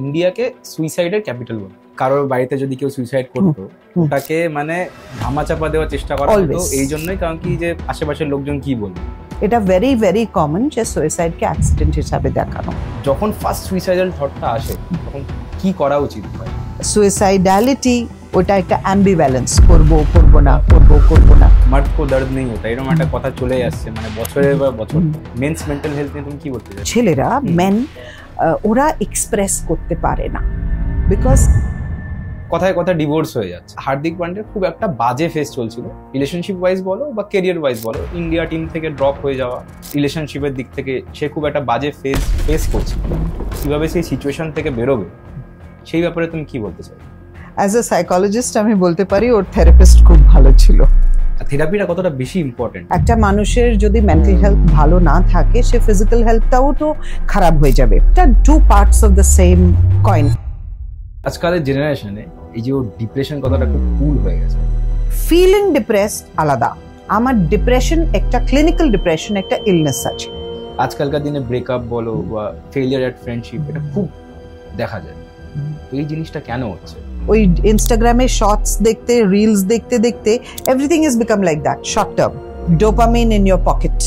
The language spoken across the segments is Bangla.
ইন্ডিয়াকে সুইসাইডের ক্যাপিটাল বলে। কারোর বাড়িতে যদি কেউ সুইসাইড করতো ওটাকে মানে ধামাচাপা দেওয়ার চেষ্টা করা হতো, এই জন্যই কারণ কি যে আশেপাশের লোকজন কি বলবে। এটা ভেরি ভেরি কমন যে সুইসাইডকে অ্যাক্সিডেন্ট হিসাবে দেখানো। যখন ফার্স্ট সুইসাইডাল থটটা আসে তখন কি করা উচিত হয়? সুইসাইডালিটি ওটা একটা অ্যাম্বিভ্যালেন্স, করবো না। মার্ড কো দর্দ নেই হতা, এরকম একটা কথা চলে আসছে মানে বছরের পর বছর। মেন্স মেন্টাল হেলথ নিয়ে তুমি কি বলতে চাও? ছেলেরা মেন ওরা এক্সপ্রেস করতে পারে না, বিকজ কথায় কথা ডিভোর্স হয়ে যাচ্ছে। হার্দিক পান্ডিয়ার খুব একটা বাজে ফেস চলছিল, রিলেশনশিপ ওয়াইজ বলো বা কেরিয়ার ওয়াইজ বলো। ইন্ডিয়া টিম থেকে ড্রপ হয়ে যাওয়া, রিলেশনশিপের দিক থেকে সে খুব একটা বাজে ফেস করছে। কিভাবে সেই সিচুয়েশন থেকে বেরোবে সেই ব্যাপারে তুমি কি বলতে চাও? অ্যাজ এ সাইকোলজিস্ট আমি বলতে পারি ওর থেরাপিস্ট খুব ভালো ছিল। থেরাপিটা কতটা বেশি ইম্পর্টেন্ট। একটা মানুষের যদি মেন্টাল হেলথ ভালো না থাকে, সে ফিজিক্যাল হেলথটাও তো খারাপ হয়ে যাবে। এটা two parts of the same coin. আজকালের জেনারেশনে এই যে ওর ডিপ্রেশন কথাটা খুব কুল হয়ে গেছে। ফিলিং ডিপ্রেসড আলাদা, আমার ডিপ্রেশন একটা ক্লিনিক্যাল ডিপ্রেশন, একটা ইলনেস আছে। আজকালকার দিনে ব্রেকআপ বলো বা ফেলিয়ার এট ফ্রেন্ডশিপ, এটা খুব দেখা যায়। এই জিনিসটা কেন হচ্ছে? ওই ইনস্টাগ্রামে শর্টস দেখতে, রিলস দেখতে দেখতে everything is become like that, short term dopamine in your pocket.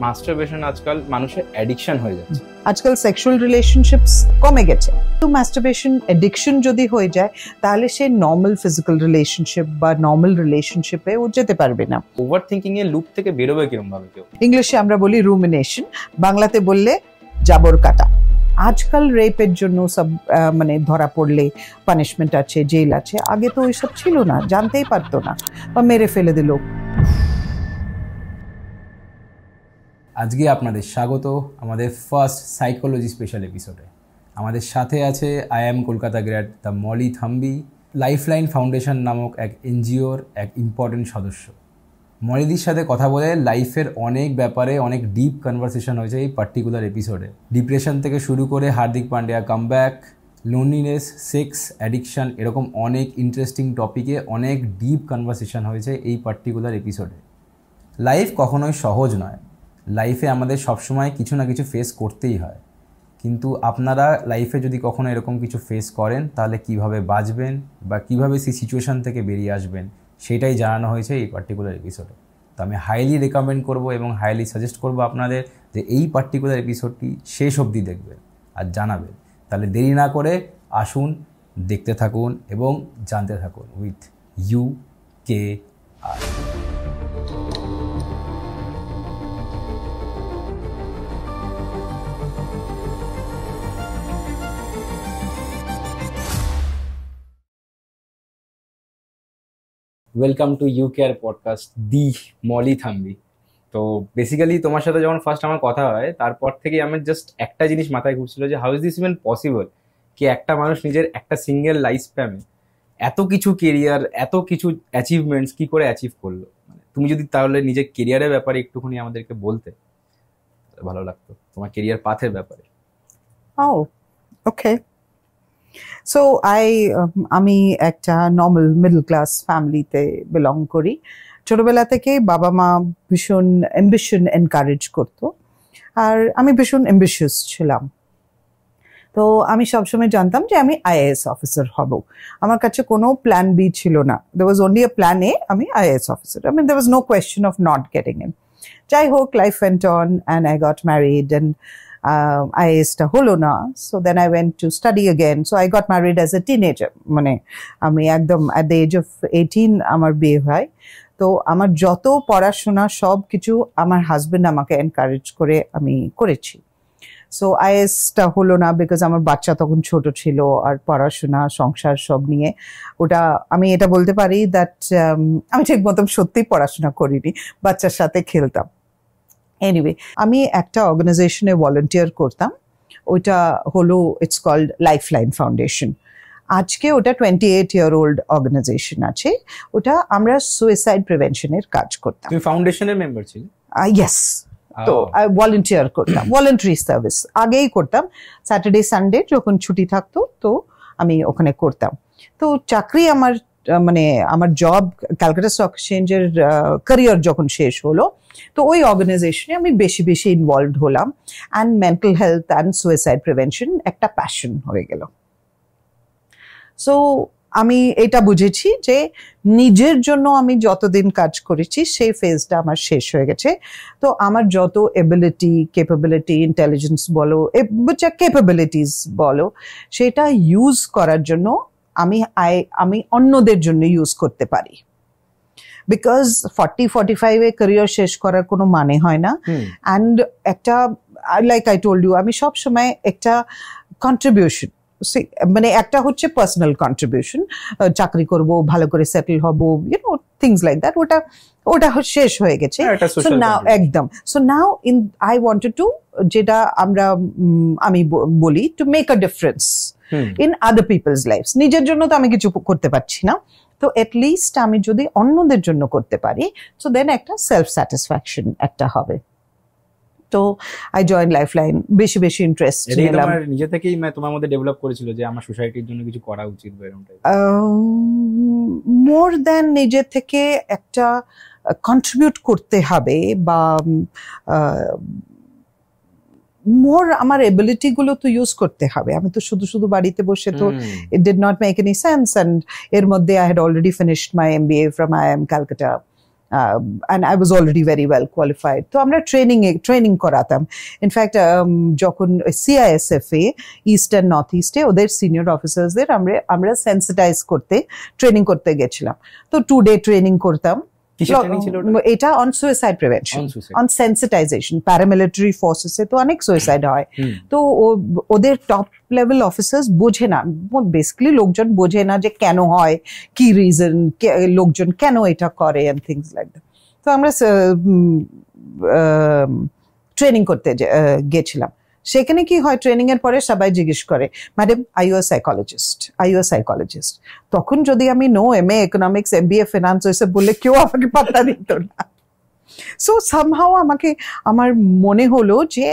Masturbation আজকাল মানুষের অ্যাডিকশন হয়ে যাচ্ছে। আজকাল সেক্সুয়াল রিলেশনশিপস কমে গেছে। তো মাস্টারবেশন অ্যাডিকশন যদি হয়ে যায় তাহলে সে নর্মাল ফিজিক্যাল রিলেশনশিপ বা নর্মাল রিলেশনশিপে ও যেতে পারবে না। ওভার থিঙ্কিং এর লুপ থেকে বেরোবে কিরকম ভাবে কেউ? ইংলিশে আমরা বলি রুমিনেশন, বাংলাতে বললে জাবর কাটা। আজকাল রেপের জন্য সব মানে ধরা পড়লে পানিশমেন্ট আছে, জেল আছে। আগে তো ওইসব ছিল না, জানতেই পারতো না বা মেরে ফেলে দিল। আজকে আপনাদের স্বাগত আমাদের ফার্স্ট সাইকোলজি স্পেশাল এপিসোডে। আমাদের সাথে আছে কলকাতা গ্র্যাড দ্য মলি থাম্বি, লাইফলাইন ফাউন্ডেশন নামক এক এনজিওর এক ইম্পর্টেন্ট সদস্য। মলিদির সাথে কথা বলে লাইফের অনেক ব্যাপারে অনেক ডিপ কনভারসেশন হয়েছে এই পার্টিকুলার এপিসোডে। ডিপ্রেশন থেকে শুরু করে Hardik Pandya comeback, loneliness, sex addiction, এরকম অনেক ইন্টারেস্টিং টপিকে অনেক ডিপ কনভারসেশন হয়েছে এই পার্টিকুলার এপিসোডে। লাইফ কখনোই সহজ নয়, লাইফে আমাদের সবসময় কিছু না কিছু ফেস করতেই হয়। কিন্তু আপনারা লাইফে যদি কখনো এরকম কিছু ফেস করেন তাহলে কিভাবে বাঁচবেন বা কিভাবে সেই সিচুয়েশান থেকে বেরিয়ে আসবেন সেটাই জানানো হয়েছে এই পার্টিকুলার এপিসোডে। তো আমি হাইলি রেকমেন্ড করব এবং হাইলি সাজেস্ট করব আপনাদের যে এই পার্টিকুলার এপিসোডটি শেষ অবধি দেখবেন আর জানাবেন। তাহলে দেরি না করে আসুন, দেখতে থাকুন এবং জানতে থাকুন with UKR। Welcome to UKR podcast the Molly Thambi. তো বেসিক্যালি তোমার সাথে যখন ফার্স্ট আমার কথা হয় তারপর থেকে আমার জাস্ট একটা জিনিস মাথায় ঘুরছিল যে how is this even possible কি একটা মানুষ নিজের একটা সিঙ্গেল লাইফ স্প্যানে এত কিছু কেরিয়ার, এত কিছু অ্যাচিভমেন্টস কি করে অ্যাচিভ করলো। তুমি যদি তাহলে নিজের কেরিয়ারের ব্যাপারে একটুখানি আমাদেরকে বলতে ভালো লাগতো, তোমার কেরিয়ার পাথের ব্যাপারে। ওকে, সো আমি একটা নর্মাল মিডল ক্লাস ফ্যামিলিতে বিলং করি। ছোটবেলা থেকে বাবা মা ভীষণ অ্যাম্বিশন এনকারেজ করতো আর আমি ভীষণ অ্যাম্বিশিয়াস ছিলাম। তো আমি সবসময় জানতাম যে আমি IAS অফিসার হব। আমার কাছে কোনো প্ল্যান বি ছিল না। there was only a plan A, আমি IAS officer. I mean there was no question of not getting in. যাই হোক, life went on and I got married and IAS টা হলো না। So then I went to study again. So I got married as a teenager. মানে আমি একদম at the age of 18 আমার বিয়ে হয়। তো আমার যত পড়াশোনা সব কিছু আমার হাজবেন্ড আমাকে এনকারেজ করে আমি করেছি। সো IAS টা হলো না বিকজ আমার বাচ্চা তখন ছোট ছিল আর পড়াশোনা সংসার সব নিয়ে ওটা আমি এটা বলতে পারি দ্যাট আমি ঠিক মতো সত্যি পড়াশোনা করিনি, বাচ্চার সাথে খেলতাম। এনিওয়ে, আমি একটা অর্গানাইজেশনে ভলেন্টিয়ার করতাম, ওইটা হলো ইটস কল্ড লাইফলাইন ফাউন্ডেশন। আজকে ওটা 28-year-old অর্গানাইজেশন আছে। ওটা আমরা সুইসাইড প্রিভেনশনের কাজ করতাম। তুমি ফাউন্ডেশনের মেম্বার ছিলে? ইয়েস। তো ভলেন্টিয়ার করতাম, ভলেন্টারি সার্ভিস আগেই করতাম। স্যাটারডে সানডে যখন ছুটি থাকতো তো আমি ওখানে করতাম। তো চাকরি আমার মানে আমার জব ক্যালকাটা স্টক এক্সচেঞ্জের ক্যারিয়ার যখন শেষ হলো তো ওই অর্গানাইজেশনে আমি বেশি বেশি ইনভলভড হলাম and mental health and suicide prevention একটা প্যাশন হয়ে গেল। সো আমি এটা বুঝেছি যে নিজের জন্য আমি যতদিন কাজ করেছি সেই ফেজটা আমার শেষ হয়ে গেছে। তো আমার যত এবিলিটি, ক্যাপাবিলিটি, ইন্টেলিজেন্স বলো, ক্যাপাবিলিটিস বলো, সেটা ইউজ করার জন্য আমি অন্যদের জন্য ইউজ করতে পারি। বিকজ 40-45 ক্যারিয়ার শেষ করার কোনো মানে হয় না। অ্যান্ড একটা, লাইক আই টোল্ড ইউ, আমি সবসময় একটা কন্ট্রিবিউশন, মানে একটা হচ্ছে পার্সোনাল কন্ট্রিবিউশন, চাকরি করব, ভালো করে সেটেল হব, ইউনো থিংস লাইক দ্যাট, ওটা শেষ হয়ে গেছে। সো নাও একদম, so now I wanted to, যেটা আমি বলি, to make a difference in other people's lifes. নিজের জন্য তো আমি কিছু করতে পারছি না, তো এটলিস্ট আমি যদি অন্যদের জন্য করতে পারি, সো দেন একটা সেলফ স্যাটিসফ্যাকশন একটা হবে। তো আই জয়েন লাইফলাইন, বেশি বেশি ইন্টারেস্ট নিলাম। তোমার নিজে থেকেই তোমার মধ্যে ডেভেলপ করেছিল যে আমার সোসাইটির জন্য কিছু করা উচিত, মোর দ্যান নিজে থেকে একটা কন্ট্রিবিউট করতে হবে, বা মোর আমার এবিলিটি গুলো তো ইউজ করতে হবে। আমি তো শুধু শুধু বাড়িতে বসে তো it did not make any sense. And এর মধ্যে I had already finished my MBA from IIM Calcutta. And I was already very well qualified. তো আমরা ট্রেনিং করাতাম। ইনফ্যাক্ট যখন CISF এ ইস্ট অ্যান্ড নর্থ ইস্টে ওদের সিনিয়র অফিসার্সদের আমরা সেন্সিটাইজ করতে ট্রেনিং করতে গেছিলাম। তো 2-day ট্রেনিং করতাম। এটা on suicide prevention, on sensitisation. Paramilitary ফোর্সেসে তো অনেক সুইসাইড হয়, তো ওদের টপ লেভেল অফিসার্স বোঝে না, বেসিক্যালি লোকজন বোঝে না যে কেন হয়, কি রিজন, লোকজন কেন এটা করে, এন্ড থিংস লাইক দ্যাট। তো আমরা ট্রেনিং করতে গেছিলাম। সেখানে কি হয়, ট্রেনিং এর পরে সবাই জিজ্ঞেস করে, madam are you a psychologist? তখন যদি আমি no MA economics, MBA finance ওইসব বললে কেউ আমাকে পাত্তা দিত না। সো সামহাও আমার মনে হলো যে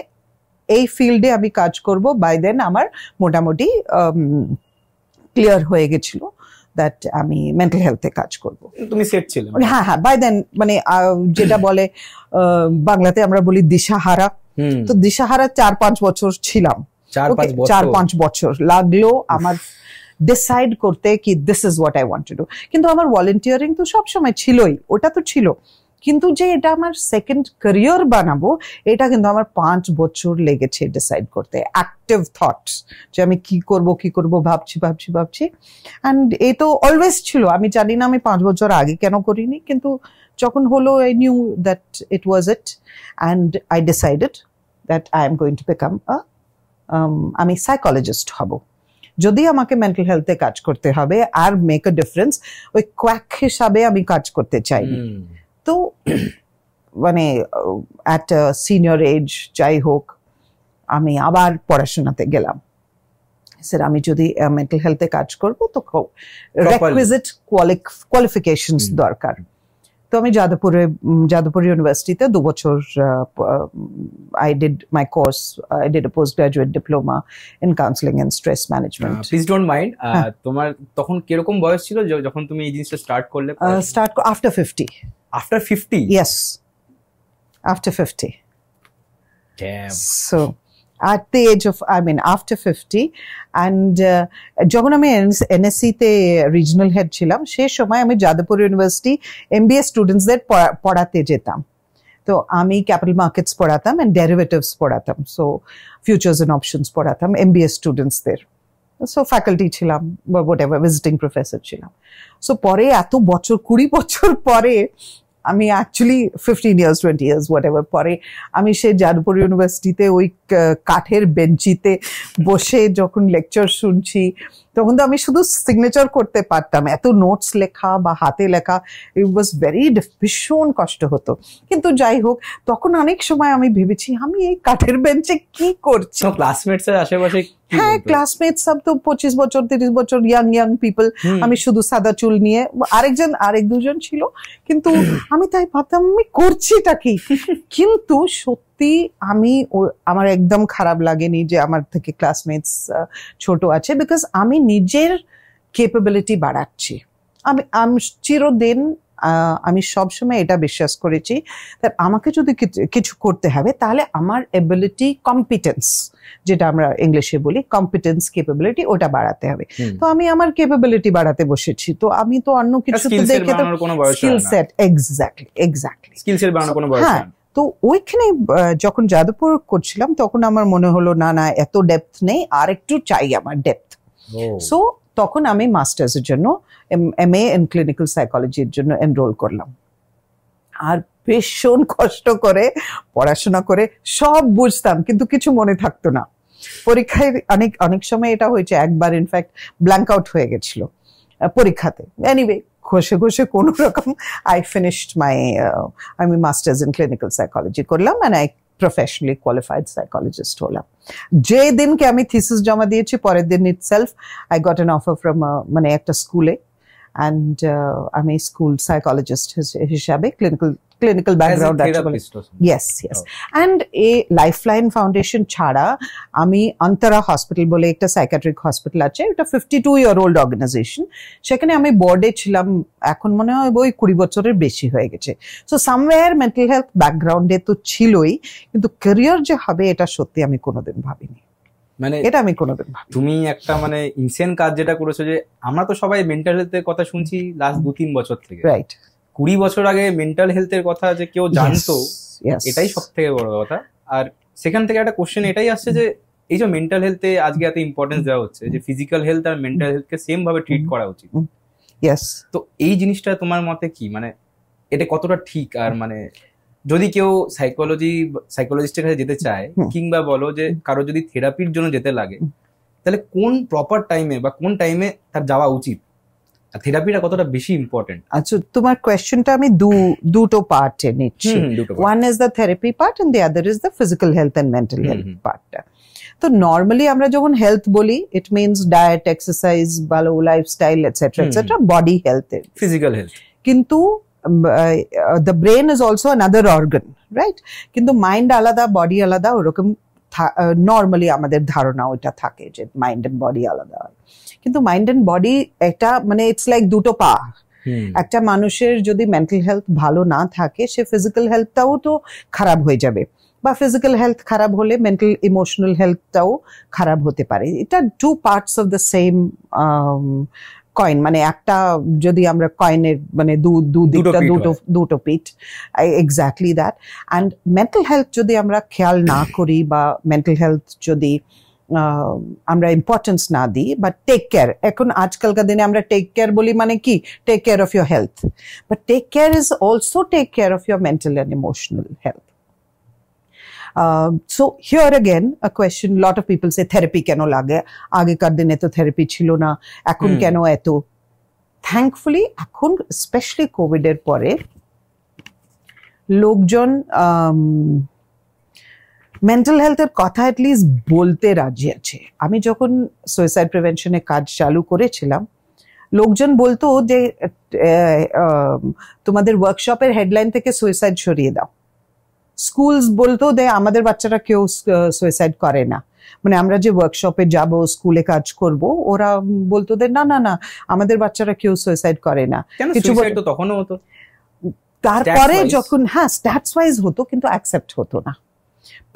এই ফিল্ডে আমি কাজ করব। বাই দেন আমার মোটামুটি ক্লিয়ার হয়ে গেছিল দ্যাট আমি মেন্টাল হেলথে কাজ করব। তুমি সেট ছিলে? হ্যাঁ, বাই দেন, মানে যেটা বলে বাংলাতে আমরা বলি দিশাহারা। তো দিশাহারা 4-5 বছর ছিলাম। 4-5 বছর লাগলো আমার ডিসাইড করতে কি this is what I want to do. কিন্তু আমার ভলেন্টিয়ারিং তো সবসময় ছিলই, ওটা তো ছিল, কিন্তু যে এটা আমার সেকেন্ড ক্যারিয়ার বানাবো, এটা কিন্তু আমার 5 বছর লেগেছে ডিসাইড করতে। অ্যাক্টিভ থটস, যে আমি কি করব ভাবছি। অ্যান্ড এ তো অলওয়েজ ছিল, আমি জানি না আমি 5 বছর আগে কেন করিনি, কিন্তু যখন হলো I knew that it was it, and I decided that I am going to become আমি সাইকোলজিস্ট হব। যদি আমাকে মেন্টাল হেলথে কাজ করতে হবে আর মেক আ ডিফারেন্স, ওই কোয়াক হিসাবে আমি কাজ করতে চাই। তো মানে অ্যাট সিনিয়র এজ যাই হোক, আমি আবার পড়াশোনাতে গেলাম। স্যার, আমি যদি মেন্টাল হেলথে কাজ করব তো রেকুইজিট কোয়ালিফিকেশনস দরকার। তো আমি যাদবপুর ইউনিভার্সিটিতে 2 বছর I did my course. I did a postgraduate diploma in counseling and stress management. Please don't mind. তোমার তখন কিরকম বয়স ছিল যখন তুমি এই জিনিসটা স্টার্ট করলে? After 50. After 50? Yes. After 50. Damn. So at the age of, after 50, and যখন আমি NSC তে রিজনাল হেড ছিলাম, সেই সময় আমি যাদবপুর ইউনিভার্সিটি MBA স্টুডেন্টসদের পড়াতে যেতাম। তো আমি ক্যাপিটাল মার্কেটস পড়াতাম এন্ড ডেরিভেটিভস পড়াতাম, সো ফিউচার্স এন্ড অপশনস পড়াতাম MBA স্টুডেন্টসদের। সো ফ্যাকাল্টি ছিলাম বা হোয়াটএভার, ভিজিটিং প্রফেসর ছিলাম। সো পরে এত বছর, 20 বছর পরে, আমি অ্যাকচুয়ালি 15 years 20 years হোয়াটএভার পরে, আমি সেই যাদবপুর ইউনিভার্সিটিতে ওই কাঠের বেঞ্চিতে বসে যখন লেকচার শুনছি, তখন তো আমি শুধু সিগনেচার করতে পারতাম, এত নোটস লেখা বা হাতে লেখা ইট ওয়াজ ভীষণ কষ্ট হতো। কিন্তু যাই হোক, তখন অনেক সময় আমি ভেবেছি আমি এই কাঠের বেঞ্চে কি করছি। ক্লাসমেটস এর আশেপাশে? হ্যাঁ, ক্লাসমেট সব তো 25 বছর 30 বছর ইয়াং পিপল। আমি শুধু সাদা চুল নিয়ে, আরেক দুজন ছিল, কিন্তু আমি তাই ভাবতাম আমি করছিটা কি। কিন্তু সত্যি আমার একদম খারাপ লাগেনি যে আমার থেকে ক্লাসমেটস ছোট আছে, বিকজ আমি নিজের ক্যাপাবিলিটি বাড়াচ্ছি। আমি চিরদিন আমি সবসময় এটা বিশ্বাস করেছি that আমাকে যদি কিছু করতে হবে তাহলে আমার এবিলিটি কম্পিটেন্স, যেটা আমরা ইংলিশে বলি কম্পিটেন্স ক্যাপাবিলিটি, ওটা বাড়াতে হবে। তো আমি আমার ক্যাপাবিলিটি বাড়াতে বসেছি, তো আমি তো অন্য কিছু তো দেখে তো skill set exactly skill set বাড়ানোর কোনো বয়স হ্যাঁ। তো ওইখানে যখন যাদবপুর করছিলাম তখন আমার মনে হলো না এত ডেপথ নেই, আর একটু চাই আমার ডেপথ। সো তখন আমি মাস্টার্সের জন্য MA ইন ক্লিনিক্যাল সাইকোলজির জন্য এনরোল করলাম। আর ভীষণ কষ্ট করে পড়াশোনা করে সব বুঝতাম কিন্তু কিছু মনে থাকতো না। পরীক্ষায় অনেক সময় এটা হয়েছে, একবার ইনফ্যাক্ট ব্ল্যাঙ্ক আউট হয়ে গেছিল পরীক্ষাতে। এনিওয়ে ঘষে কোনো রকম আই ফিনিশড আমি মাস্টার্স ইন ক্লিনিক্যাল সাইকোলজি করলাম and I professionally qualified psychologist হলাম। যে দিনকে আমি থিসিস জমা দিয়েছি পরের দিন itself I got an offer from মানে একটা স্কুলে, and আমি স্কুল সাইকোলজিস্ট হিসাবে ক্লিনিক্যাল ব্যাকগ্রাউন্ড আছে। Yes and a lifeline foundation ছাড়া আমি অন্তরা হসপিটাল বলে একটা সাইকিয়াট্রিক হসপিটাল আছে, এটা 52-year-old অর্গানাইজেশন, সেখানে আমি বোর্ডে ছিলাম, এখন মনে হয় ওই 20 বছরের বেশি হয়ে গেছে। সো সামওয়্যার মেন্টাল হেলথ ব্যাকগ্রাউন্ডে তো ছিলই, কিন্তু ক্যারিয়ার যে হবে এটা সত্যি আমি কোনোদিন ভাবিনি। মানে এটা আমি কোনোদিন ভাবিনি। তুমি একটা মানে ইনসেন কাজ যেটা করেছো, যে আমরা তো সবাই মেন্টাল হেলথের কথা শুনছি লাস্ট 2-3 বছর থেকে, রাইট? 20 বছর আগে মেন্টাল হেলথের কথা যে কেউ জানতো, এটাই সব থেকে বড় কথা। আর সেখান থেকে একটা কোশ্চেন এটাই আসছে যে এই যে মেন্টাল হেলথে আজকে এত ইম্পর্টেন্স দেওয়া হচ্ছে, যে ফিজিক্যাল হেলথ আর মেন্টাল হেলথকে সেম ভাবে ট্রিট করা উচিত। তো এই জিনিসটা তোমার মতে কি, মানে এটা কতটা ঠিক? আর মানে যদি কেউ সাইকোলজিস্টের কাছে যেতে চায়, কিংবা বলো যে কারো যদি থেরাপির জন্য যেতে লাগে, তাহলে কোন প্রপার টাইমে বা কোন টাইমে তার যাওয়া উচিত? থেরাপিটা কতটা বেশি ইম্পর্টেন্ট? আচ্ছা, তোমার কোয়েশ্চেনটা আমি দুটো পার্টে নিচ্ছি। One is the therapy part and the other is the physical health and mental health পার্টটা। তো নর্মালি আমরা যখন হেলথ বলি, ইট মিনস ডায়েট, এক্সারসাইজ, ভালো lifestyle etcetera etcetera, body health, physical health. কিন্তু the brain is also another organ, right? কিন্তু মাইন্ড আলাদা, বডি আলাদা, ওরকম নর্মালি আমাদের ধারণা ওইটা থাকে যে মাইন্ড এন্ড বডি আলাদা হয়। কিন্তু মাইন্ড এন্ড বডি একটা মানে ইটস লাইক দুটো পা। একটা মানুষের যদি মেন্টাল হেলথ ভালো না থাকে, সে ফিজিক্যাল হেলথটাও তো খারাপ হয়ে যাবে, বা ফিজিক্যাল হেলথ খারাপ হলে মেন্টাল ইমোশনাল হেলথটাও খারাপ হতে পারে। এটা two parts of the same coin, মানে একটা যদি আমরা কয়েনের মানে দুদিকটা দুটো পিঠ, exactly that. And mental health যদি আমরা খেয়াল না করি, বা মেন্টাল হেলথ যদি আমরা ইম্পর্টেন্স না দিই বা টেক কেয়ার, এখন আজকালকার দিনে আমরা টেক কেয়ার বলি মানে কি, take care of your health, but take care is also take care of your mental and emotional health. So here again a question, lot of people say therapy কেন লাগে, আগেকার দিনে তো থেরাপি ছিল না, এখন কেন এত? থ্যাঙ্কফুলি এখন স্পেশালি কোভিড এর পরে লোকজন মেন্টাল হেলথের কথা অ্যাটলিস্ট বলতে রাজি আছে। আমি যখন সুইসাইড প্রিভেনশনে কাজ চালু করেছিলাম, লোকজন বলতো যে তোমাদের ওয়ার্কশপের হেডলাইন থেকে সুইসাইড সরিয়ে দাও। স্কুলস বলতো যে আমাদের বাচ্চারা কেউ সুইসাইড করে না, মানে আমরা যে ওয়ার্কশপে যাব, স্কুলে কাজ করব, ওরা বলতো যে না না না আমাদের বাচ্চারা কেউ সুইসাইড করে না। কিছু তখনও হতো, তারপরে যখন হ্যাঁ স্ট্যাটস ওয়াইজ হতো কিন্তু অ্যাকসেপ্ট হতো না।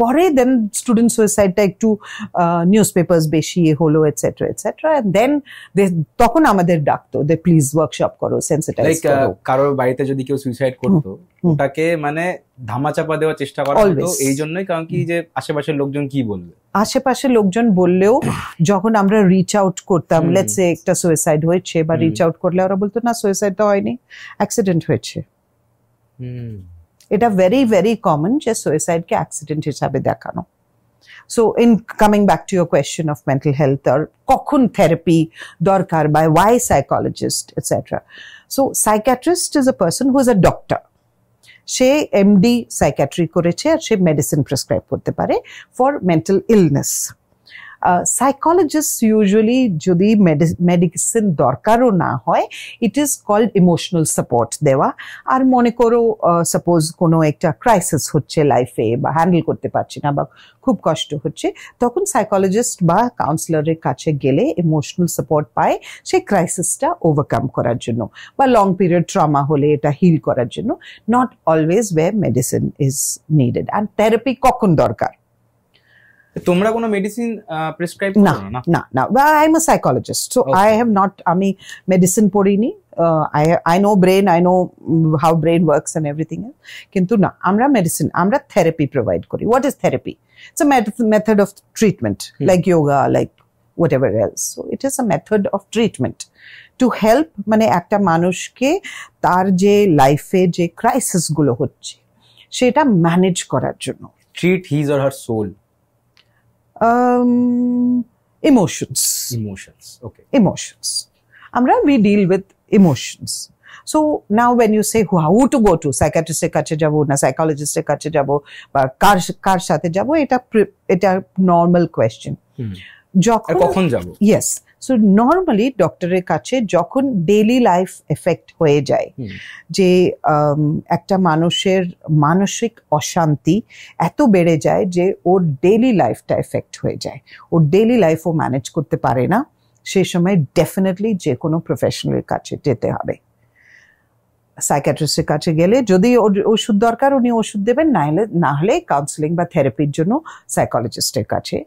পরে দেন স্টুডেন্ট সুইসাইডটা একটু নিউজ পেপার্স বেশি হলো এটসেট্রা এটসেট্রা, দেন তখন আমাদের ডাকতো যে প্লিজ ওয়ার্কশপ করো, সেন্সিটাইজ করো। কারোর বাড়িতে যদি কেউ সুইসাইড করতো, ওটাকে মানে ধামাচাপা দেওয়ার চেষ্টা করা হতো এই জন্যই, কারণ কি যে আশেপাশের লোকজন কি বলবে। আশেপাশের লোকজন বললেও যখন আমরা রিচ আউট করতাম, লেটস সে একটা সুইসাইড হয়েছে, বা রিচ আউট করলে ওরা বলতো না সুইসাইড তো হয়নি, অ্যাক্সিডেন্ট হয়েছে। এটা ভেরি ভেরি কমন যে সুইসাইডকে অ্যাক্সিডেন্ট হিসাবে দেখানো। So in coming back to your question of mental health, আর কখন থেরাপি দরকার, by why psychologist et cetera. So psychiatrist is a person who is a doctor. সে এমডি সাইকিয়াট্রি করেছে, আর সে মেডিসিন প্রেসক্রাইব করতে পারে for mental illness. Psychologist usually যদি মেডিসিন দরকারও না হয়, it is called emotional support দেওয়া। আর মনে করো সাপোজ কোনো একটা ক্রাইসিস হচ্ছে লাইফে, বা হ্যান্ডেল করতে পারছি না, বা খুব কষ্ট হচ্ছে, তখন সাইকোলজিস্ট বা কাউন্সিলরের কাছে গেলে ইমোশনাল সাপোর্ট পায় সেই ক্রাইসিসটা ওভারকাম করার জন্য, বা লং পিরিয়ড ট্রমা হলে এটা হিল করার জন্য। Not always way medicine is needed. And therapy কখন দরকার? তোমরা কোনো মেডিসিন প্রেসক্রাইব না করো না? না না, I am a psychologist, so I have not, আমি মেডিসিন পড়িনি। I know brain, I know how brain works and everything else. কিন্তু না, আমরা মেডিসিন, আমরা থেরাপি প্রোভাইড করি। What is therapy? It's a method of treatment, like yoga, like whatever else. So it is a method of treatment to help, মানে একটা মানুষকে তার যে লাইফে যে ক্রাইসিস গুলো হচ্ছে সেটা ম্যানেজ করার জন্য। Treat his or her soul. Emotions. Okay. Emotions. We deal with emotions. So now when you say how to go to psychiatrist এর কাছে যাব না psychologist এর কাছে যাব বা কার সাথে যাব, এটা নরমাল কোয়েশ্চেন। যখন কখন যাব? ইয়েস, সো নর্মালি ডক্টরের কাছে যখন ডেইলি লাইফ এফেক্ট হয়ে যায়, যে একটা মানুষের মানসিক অশান্তি এত বেড়ে যায় যে ওর ডেইলি লাইফটা এফেক্ট হয়ে যায়, ওর ডেইলি লাইফ ও ম্যানেজ করতে পারে না, সেই সময় ডেফিনেটলি যে কোনো প্রফেশনালের কাছে যেতে হবে। সাইকিয়াট্রিস্টের কাছে গেলে যদি ওষুধ দরকার উনি ওষুধ দেবেন, না হলে কাউন্সিলিং বা থেরাপির জন্য সাইকোলজিস্টের কাছে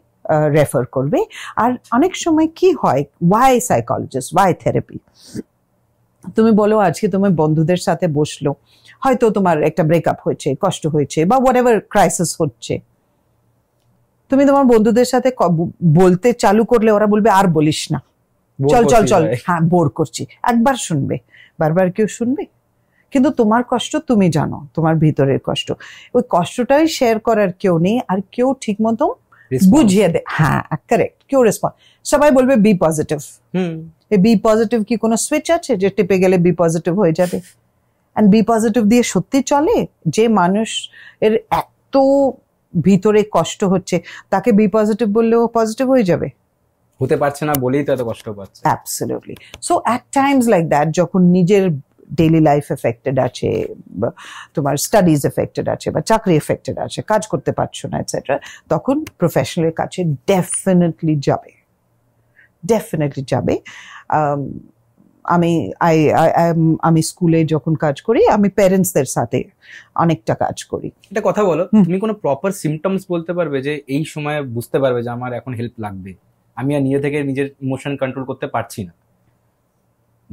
রেফার করবে। আর অনেক সময় কি হয়, ওয়াই সাইকোলজিস্ট, ওয়াই থেরাপি? তুমি বলো আজকে তুমি বন্ধুদের সাথে বসলো, হয়তো তোমার একটা ব্রেকআপ হয়েছে, কষ্ট হয়েছে, বা হোয়াট এভার ক্রাইসিস হচ্ছে, তুমি তোমার বন্ধুদের সাথে বলতে চালু করলে ওরা বলবে আর বলিস না, চল চল চল, হ্যাঁ বোর করছি। একবার শুনবে, বারবার কেউ শুনবে? কিন্তু তোমার কষ্ট তুমি জানো, তোমার ভিতরের কষ্ট, ওই কষ্টটাই শেয়ার করার কেউ নেই, আর কেউ ঠিক মতো বুঝিয়ে দেয়। হ্যাঁ কারেক্ট, কেউ রেসপন্স, সবাই বলবে বি পজিটিভ। এই বি পজিটিভ কি কোনো সুইচ আছে যে টিপে গেলে বি পজিটিভ হয়ে যাবে? এন্ড বি পজিটিভ দিয়ে সত্যি চলে? যে মানুষ এর এত ভিতরে কষ্ট হচ্ছে তাকে বি পজিটিভ বললেও পজিটিভ হয়ে যাবে? হতে পারছে না বলেই তো এত কষ্ট পাচ্ছে। Absolutely. So at Times like that, যখন নিজের ডেইলি লাইফ এফেক্টেড আছে, তোমার স্টাডিজ এফেক্টেড আছে, বা চাকরি এফেক্টেড আছে, কাজ করতে পারছো না এটসেট্রা, তখন প্রফেশনালের কাছে ডেফিনেটলি যাবে। আমি স্কুলে যখন কাজ করি, আমি প্যারেন্টসদের সাথে অনেকটা কাজ করি। এটা কথা বলো, তুমি কোনো প্রপার সিমটমস বলতে পারবে যে এই সময় বুঝতে পারবে যে আমার এখন হেল্প লাগবে, আমি আর নিজে থেকে নিজের ইমোশন কন্ট্রোল করতে পারছি না,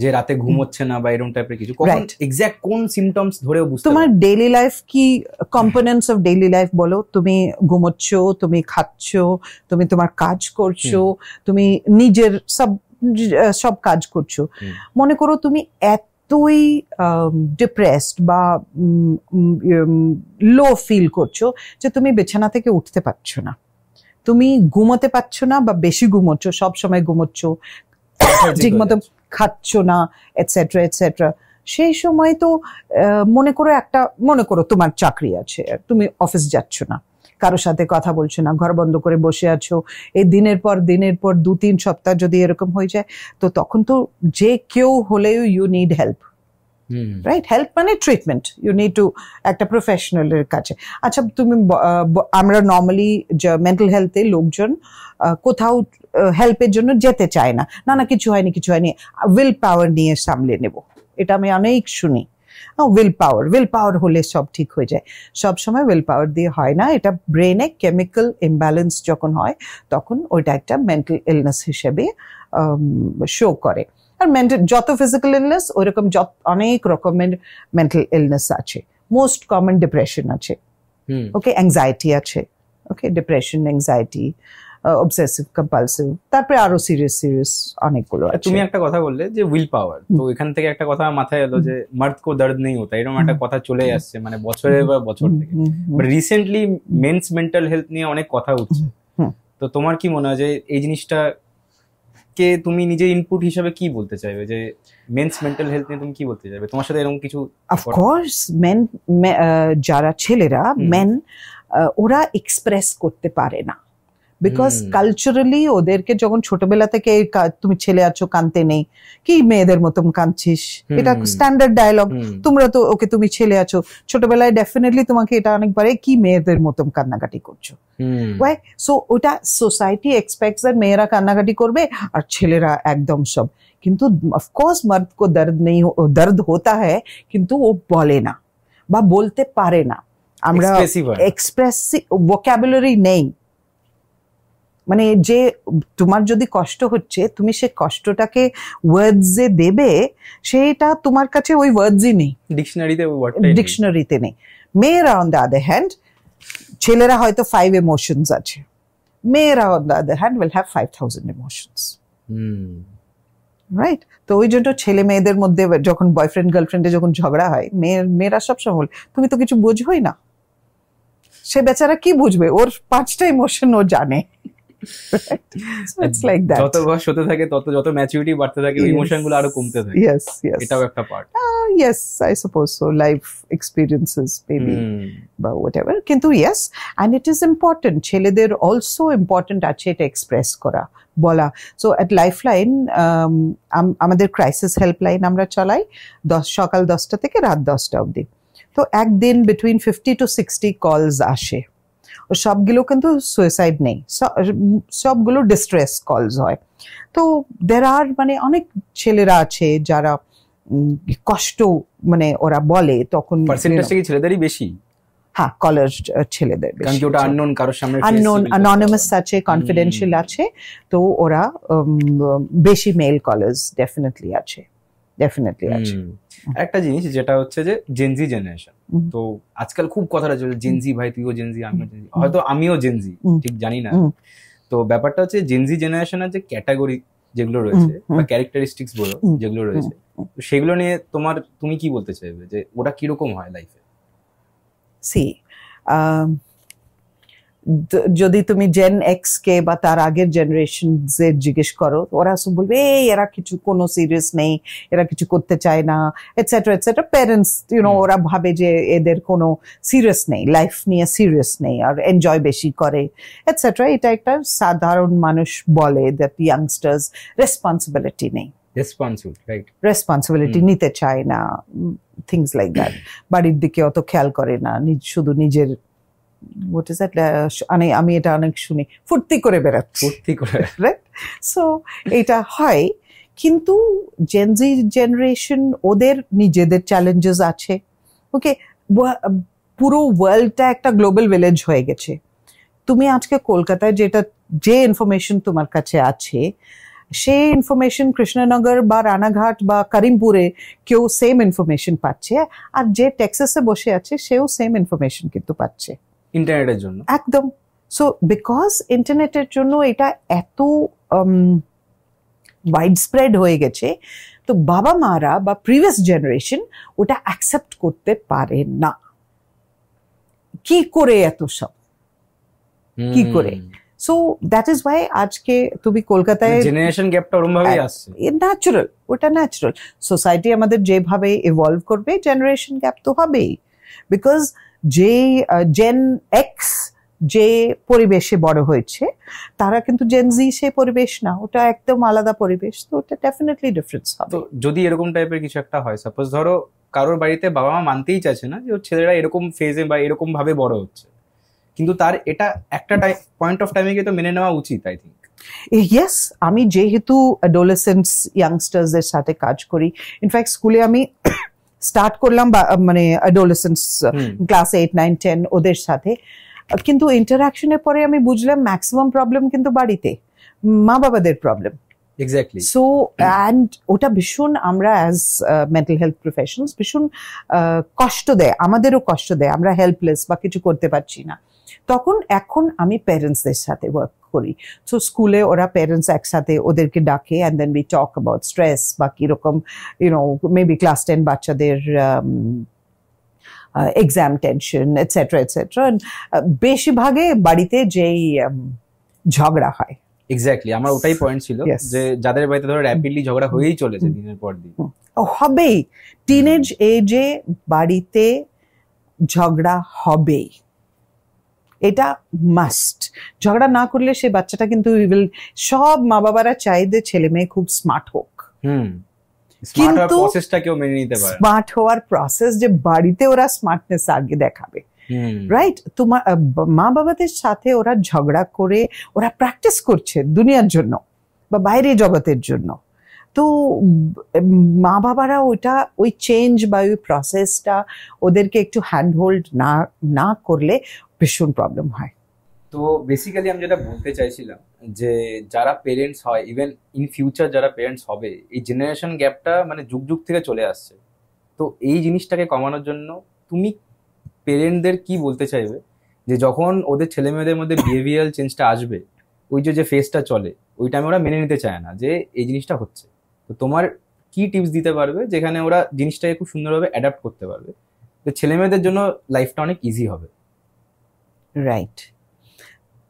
যে রাতে ঘুম হচ্ছে না বা এরকম টাইপের কিছু? কখন এক্স্যাক্ট কোন সিমটমস ধরেও বুঝতে? তোমার ডেইলি লাইফ কি কম্পোনেন্টস অফ ডেইলি লাইফ বলো, তুমি ঘুমোচ্ছ, তুমি খাচ্ছ, তুমি তোমার কাজ করছো, তুমি নিজের সব কাজ করছো। মনে করো তুমি এতই ডিপ্রেসড বা লো ফিল করছো যে তুমি বিছানা থেকে উঠতে পারছো না, তুমি ঘুমোতে পারছো না, বা বেশি ঘুমোচ্ছ, সব সময় ঘুমোচ্ছ, ঠিক মতো খাচ্ছ না, এটসেট্রা। সেই সময় তো মনে করো তোমার চাকরি আছে, তুমি অফিস যাচ্ছ না, কারোর সাথে কথা বলছো না, ঘর বন্ধ করে বসে আছো, এই দিনের পর 2-3 সপ্তাহ যদি এরকম হয়ে যায়, তো তখন তো যে কেউ হলেও you need help, right? Help মানে ট্রিটমেন্ট, ইউ নিড টু একটা প্রফেশনালের কাছে। আচ্ছা, তুমি আমরা নর্মালি মেন্টাল হেলথে লোকজন কোথাও হেল্পের জন্য যেতে চায় না, না কিছু হয়নি, উইল পাওয়ার নিয়ে সামলে নেব, এটা আমি অনেক শুনি। উইল পাওয়ার হলে সব ঠিক হয়ে যায়। সব সময় উইল পাওয়ার দিয়ে হয় না, এটা ব্রেনে কেমিক্যাল ইমব্যালেন্স যখন হয় তখন ওইটা একটা মেন্টাল ইলনেস হিসেবে শো করে। আর যত ফিজিক্যাল ইলনেস ওইরকম অনেক রকমের মেন্টাল ইলনেস আছে। মোস্ট কমন ডিপ্রেশন আছে, ওকে, অ্যাংজাইটি আছে, ওকে, ডিপ্রেশন, অ্যাংজাইটি, অবসেসিভ কম্পালসিভ, তারপরে আরো সিরিয়াস অনেকগুলো আছে। তুমি একটা কথা বললে যে উইল পাওয়ার, তো এখান থেকে একটা কথা মাথায় এলো যে মার্দ কো দর্দ নেই হোতা, এরকম একটা কথা চলে আসছে মানে বছরের পর বছর থেকে। But recently men's mental health নিয়ে অনেক কথা উঠছে, তো তোমার কি মনে হয় যে এই জিনিসটা কে তুমি নিজের ইনপুট হিসেবে কি বলতে চাইবে, যে মেন্স মেন্টাল হেলথ নিয়ে তুমি কি বলতে চাইবে? তোমার সাথে এরকম কিছু? অফকোর্স যারা ছেলেরা, মেন, ওরা এক্সপ্রেস করতে পারে না, বিকজ কালচারালি ওদেরকে যখন ছোটবেলা থেকে তুমি ছেলে আছো কানতে নেই, কি মেয়েদের মতন কাঁদছিস, এটা স্ট্যান্ডার্ড ডায়লগ। তোমরা তো ওকে তুমি ছেলে আছো, ছোটবেলায় ডেফিনেটলি তোমাকে এটা অনেকবারে কি মেয়েদের মতন কান্নাকাটি করছো। সো ওটা সোসাইটি এক্সপেক্টস দ্যাট মেয়েরা কান্নাকাটি করবে আর ছেলেরা একদম সব। কিন্তু অফকোর্স মর্দ কো দর্দ নেই, দর্দ হোতা হ্যায়, কিন্তু ও বলে না বা বলতে পারে না। আমরা এক্সপ্রেসিভ ভোকাবুলারি নেই, মানে যে তোমার যদি কষ্ট হচ্ছে তুমি সে কষ্টটাকে ওয়ার্ডস এ দেবে, সেটা তোমার কাছে ওই ওয়ার্ডসই নেই, ডিকশনারিতে নেই। মেয়েরা অন দ্য আদার হ্যান্ড, ছেলেরা হয়তো 5 ইমোশনস আছে, মেয়েরা on the other hand will have 5000 emotions, right? তো ওই জন্য ছেলে মেয়েদের মধ্যে যখন বয়ফ্রেন্ড গার্লফ্রেন্ডে যখন ঝগড়া হয়, মেয়েরা সবসময় বলে তুমি তো কিছু বুঝোই না। সে বেচারা কি বুঝবে, ওর 5টা ইমোশন ও জানে। It's like that. যত বয়স হতে থাকে তত যত ম্যাচুরিটি বাড়তে থাকে, ইমোশন গুলো আরো কমতে থাকে। Yes. এটাও একটা part. Yes, I suppose so. Life experiences maybe, but whatever. কিন্তু yes, and it is important. ছেলেদের also important আছে এটা এক্সপ্রেস করা, বলা। So at Lifeline আমাদের ক্রাইসিস হেল্পলাইন আমরা চালাই সকাল 10টা থেকে রাত 10টা অবধি। তো একদিন between 50 to 60 কলস আসে। সবগুলো কিন্তু সুইসাইড নেই, সবগুলো ডিস্ট্রেস কলস হয়। তো দের আর মানে অনেক ছেলেরা আছে যারা কষ্ট মানে ওরা বলে, তখন পার্সেন্টেজটা কি ছেলেদেরই বেশি? হ্যাঁ, কলার ছেলেদের বেশি, কারণ কি ওটা আননোন কারোর সামনে, আননোন অ্যানোনিমাস আছে, কনফিডেন্সিয়াল আছে, তো ওরা বেশি মেল কলার্স ডেফিনেটলি আছে। একটা জিনিস যেটা হচ্ছে যে জেনজি জেনারেশন, তো আজকাল খুব কথাটা চলে জেনজি, ভাই তুইও জেনজি আমিও জেনজি, হয়তো আমিও জেনজি, ঠিক জানি না। তো ব্যাপারটা হচ্ছে জেনজি জেনারেশনের যে ক্যাটাগরি যেগুলো রয়েছে বা ক্যারেক্টারিস্টিক্স বলো যেগুলো রয়েছে, সেগুলো নিয়ে তুমি কি বলতে চাইবে যে ওটা কিরকম হয় লাইফে? সি যদি তুমি জেন এক্স কে বা তার আগের জেনারেশন জিজ্ঞেস করো, ওরা সব বলবে এরা কিছু কোনো সিরিয়াস নেই, এরা কিছু করতে চায় না, এটসেট্রা এটসেট্রা। প্যারেন্টস ওরা ভাবে যে এদের কোনো সিরিয়াস নেই, লাইফ নিয়ে সিরিয়াস নেই, আর এনজয় বেশি করে, এটসেট্রা। এটা একটা সাধারণ মানুষ বলে দ্যাট ইয়াংস্টার্স রেসপন্সিবিলিটি নেই, রেসপন্সিবিলিটি নিতে চায় না, থিংস লাইক দ্যাট। বাড়ির দিকে অত খেয়াল করে না, শুধু নিজের what is that, আমি এটা অনেক শুনি, ফুর্তি করে বেড়াচ্ছে, রাইট? সো এটা হয়। কিন্তু জেনজি জেনারেশন ওদের নিজেদের চ্যালেঞ্জেস আছে। ওকে, পুরো ওয়ার্ল্ডটা একটা গ্লোবাল ভিলেজ হয়ে গেছে। তুমি আজকে কলকাতায় যে ইনফরমেশন তোমার কাছে আছে, সেই ইনফরমেশন কৃষ্ণনগর বা রানাঘাট বা করিমপুরে কেউ সেম ইনফরমেশন পাচ্ছে, আর যে টেক্সাসে বসে আছে সেও সেম ইনফরমেশন কিন্তু পাচ্ছে ইন্টারনেটের জন্য। একদম। সো বিকজ ইন্টারনেটের জন্য এটা এত ওয়াইড স্প্রেড হয়ে গেছে, তো বাবা মারা বা প্রিভিয়াস জেনারেশন ওটা অ্যাকসেপ্ট করতে পারে না। কি করে এত সব, কি করে? সো দ্যাট ইজ ওয়াই আজকে তুমি কলকাতায় জেনারেশন গ্যাপটা ওরকম ভাবেই আসছে, ন্যাচারাল, ওটা ন্যাচারাল। সোসাইটি আমাদের যেভাবে ইভলভ করবে, জেনারেশন গ্যাপ তো হবেই। বিকজ যে জেন এক্স যে পরিবেশে বড় হয়েছে, তারা কিন্তু জেন জি সে পরিবেশ না, ওটা একদম আলাদা পরিবেশ, তো ওটা ডেফিনেটলি ডিফারেন্স হবে। তো যদি এরকম টাইপের কিছু একটা হয়, সাপোজ ধরো কারোর বাড়িতে বাবা মা মানতেই চাইছে না যে ওর ছেলেরা এরকম ফেজে বা এরকম ভাবে বড় হচ্ছে, কিন্তু তার এটা একটা পয়েন্ট অফ টাইমে গিয়ে তো মেনে নেওয়া উচিত, আই থিঙ্ক। ইয়েস, আমি যেহেতু অ্যাডোলেসেন্টস ইয়াংস্টার্সদের সাথে কাজ করি, ইনফ্যাক্ট স্কুলে আমি স্টার্ট করলাম মানে অ্যাডোলেসেন্টস ক্লাস 8, 9, 10 ওদের সাথে, কিন্তু ইন্টারাকশনের পরে আমি বুঝলাম ম্যাক্সিমাম প্রবলেম কিন্তু বাড়িতে, মা বাবাদের প্রবলেম। এক্স্যাক্টলি। সো অ্যান্ড ওটা ভীষণ, আমরা অ্যাজ মেন্টাল হেলথ প্রফেশনালস ভীষণ কষ্ট দেয়, আমাদেরও কষ্ট দেয়, আমরা হেল্পলেস বা কিছু করতে পারছি না। এখন আমি প্যারেন্টসদের সাথে ওয়ার্ক করি। সো স্কুলে ওরা প্যারেন্টস একসাথে ওদেরকে ডাকে, and then we talk about stress বা কিরকম মেবি ক্লাস 10 বাচ্চাদের এক্সাম টেনশন এটসেট্রা এটসেট্রা। বেশিরভাগে বাড়িতে যেই ঝগড়া হয়। এক্স্যাক্টলি, আমার ওটাই পয়েন্ট ছিল যে যাদের বাড়িতে ধরো র্যাপিডলি ঝগড়া হয়েই চলেছে দিনের পর দিন, হবেই, টিনেজ এজে বাড়িতে ঝগড়া হবেই, এটা মাস্ট। ঝগড়া না করলে সে বাচ্চাটা কিন্তু সব মা বাবারা চাই যে ছেলে মেয়ে খুব স্মার্ট হোক, কিন্তু স্মার্ট হওয়ার প্রসেস যে বাড়িতে ওরা স্মার্টনেস আগে দেখাবে, রাইট? তোমার মা বাবাদের সাথে ওরা ঝগড়া করে ওরা প্র্যাকটিস করছে দুনিয়ার জন্য বা বাইরে জগতের জন্য। তো মা বাবারা ওই চেঞ্জ বা ওই প্রসেসটা ওদেরকে একটু হ্যান্ড হোল্ড না করলে ভীষণ প্রবলেম হয়। তো বেসিক্যালি আমি যেটা বলতে চাইছিলাম যে যারা পেরেন্টস হয়, ইভেন ইন ফিউচার যারা পেরেন্টস হবে, এই জেনারেশন গ্যাপটা মানে যুগ যুগ থেকে চলে আসছে। তো এই জিনিসটাকে কমানোর জন্য তুমি পেরেন্টদের কি বলতে চাইবে যে যখন ওদের ছেলে মেয়েদের মধ্যে বিহেভিয়ারাল চেঞ্জটা আসবে, ওই যে ফেসটা চলে ওই টাইমে ওরা মেনে নিতে চায় না যে এই জিনিসটা হচ্ছে, তো তোমার কি টিপস দিতে পারবে যেখানে ওরা জিনিসটাকে খুব সুন্দরভাবে অ্যাডাপ্ট করতে পারবে, যে ছেলে মেয়েদের জন্য লাইফটা অনেক ইজি হবে? রাইট,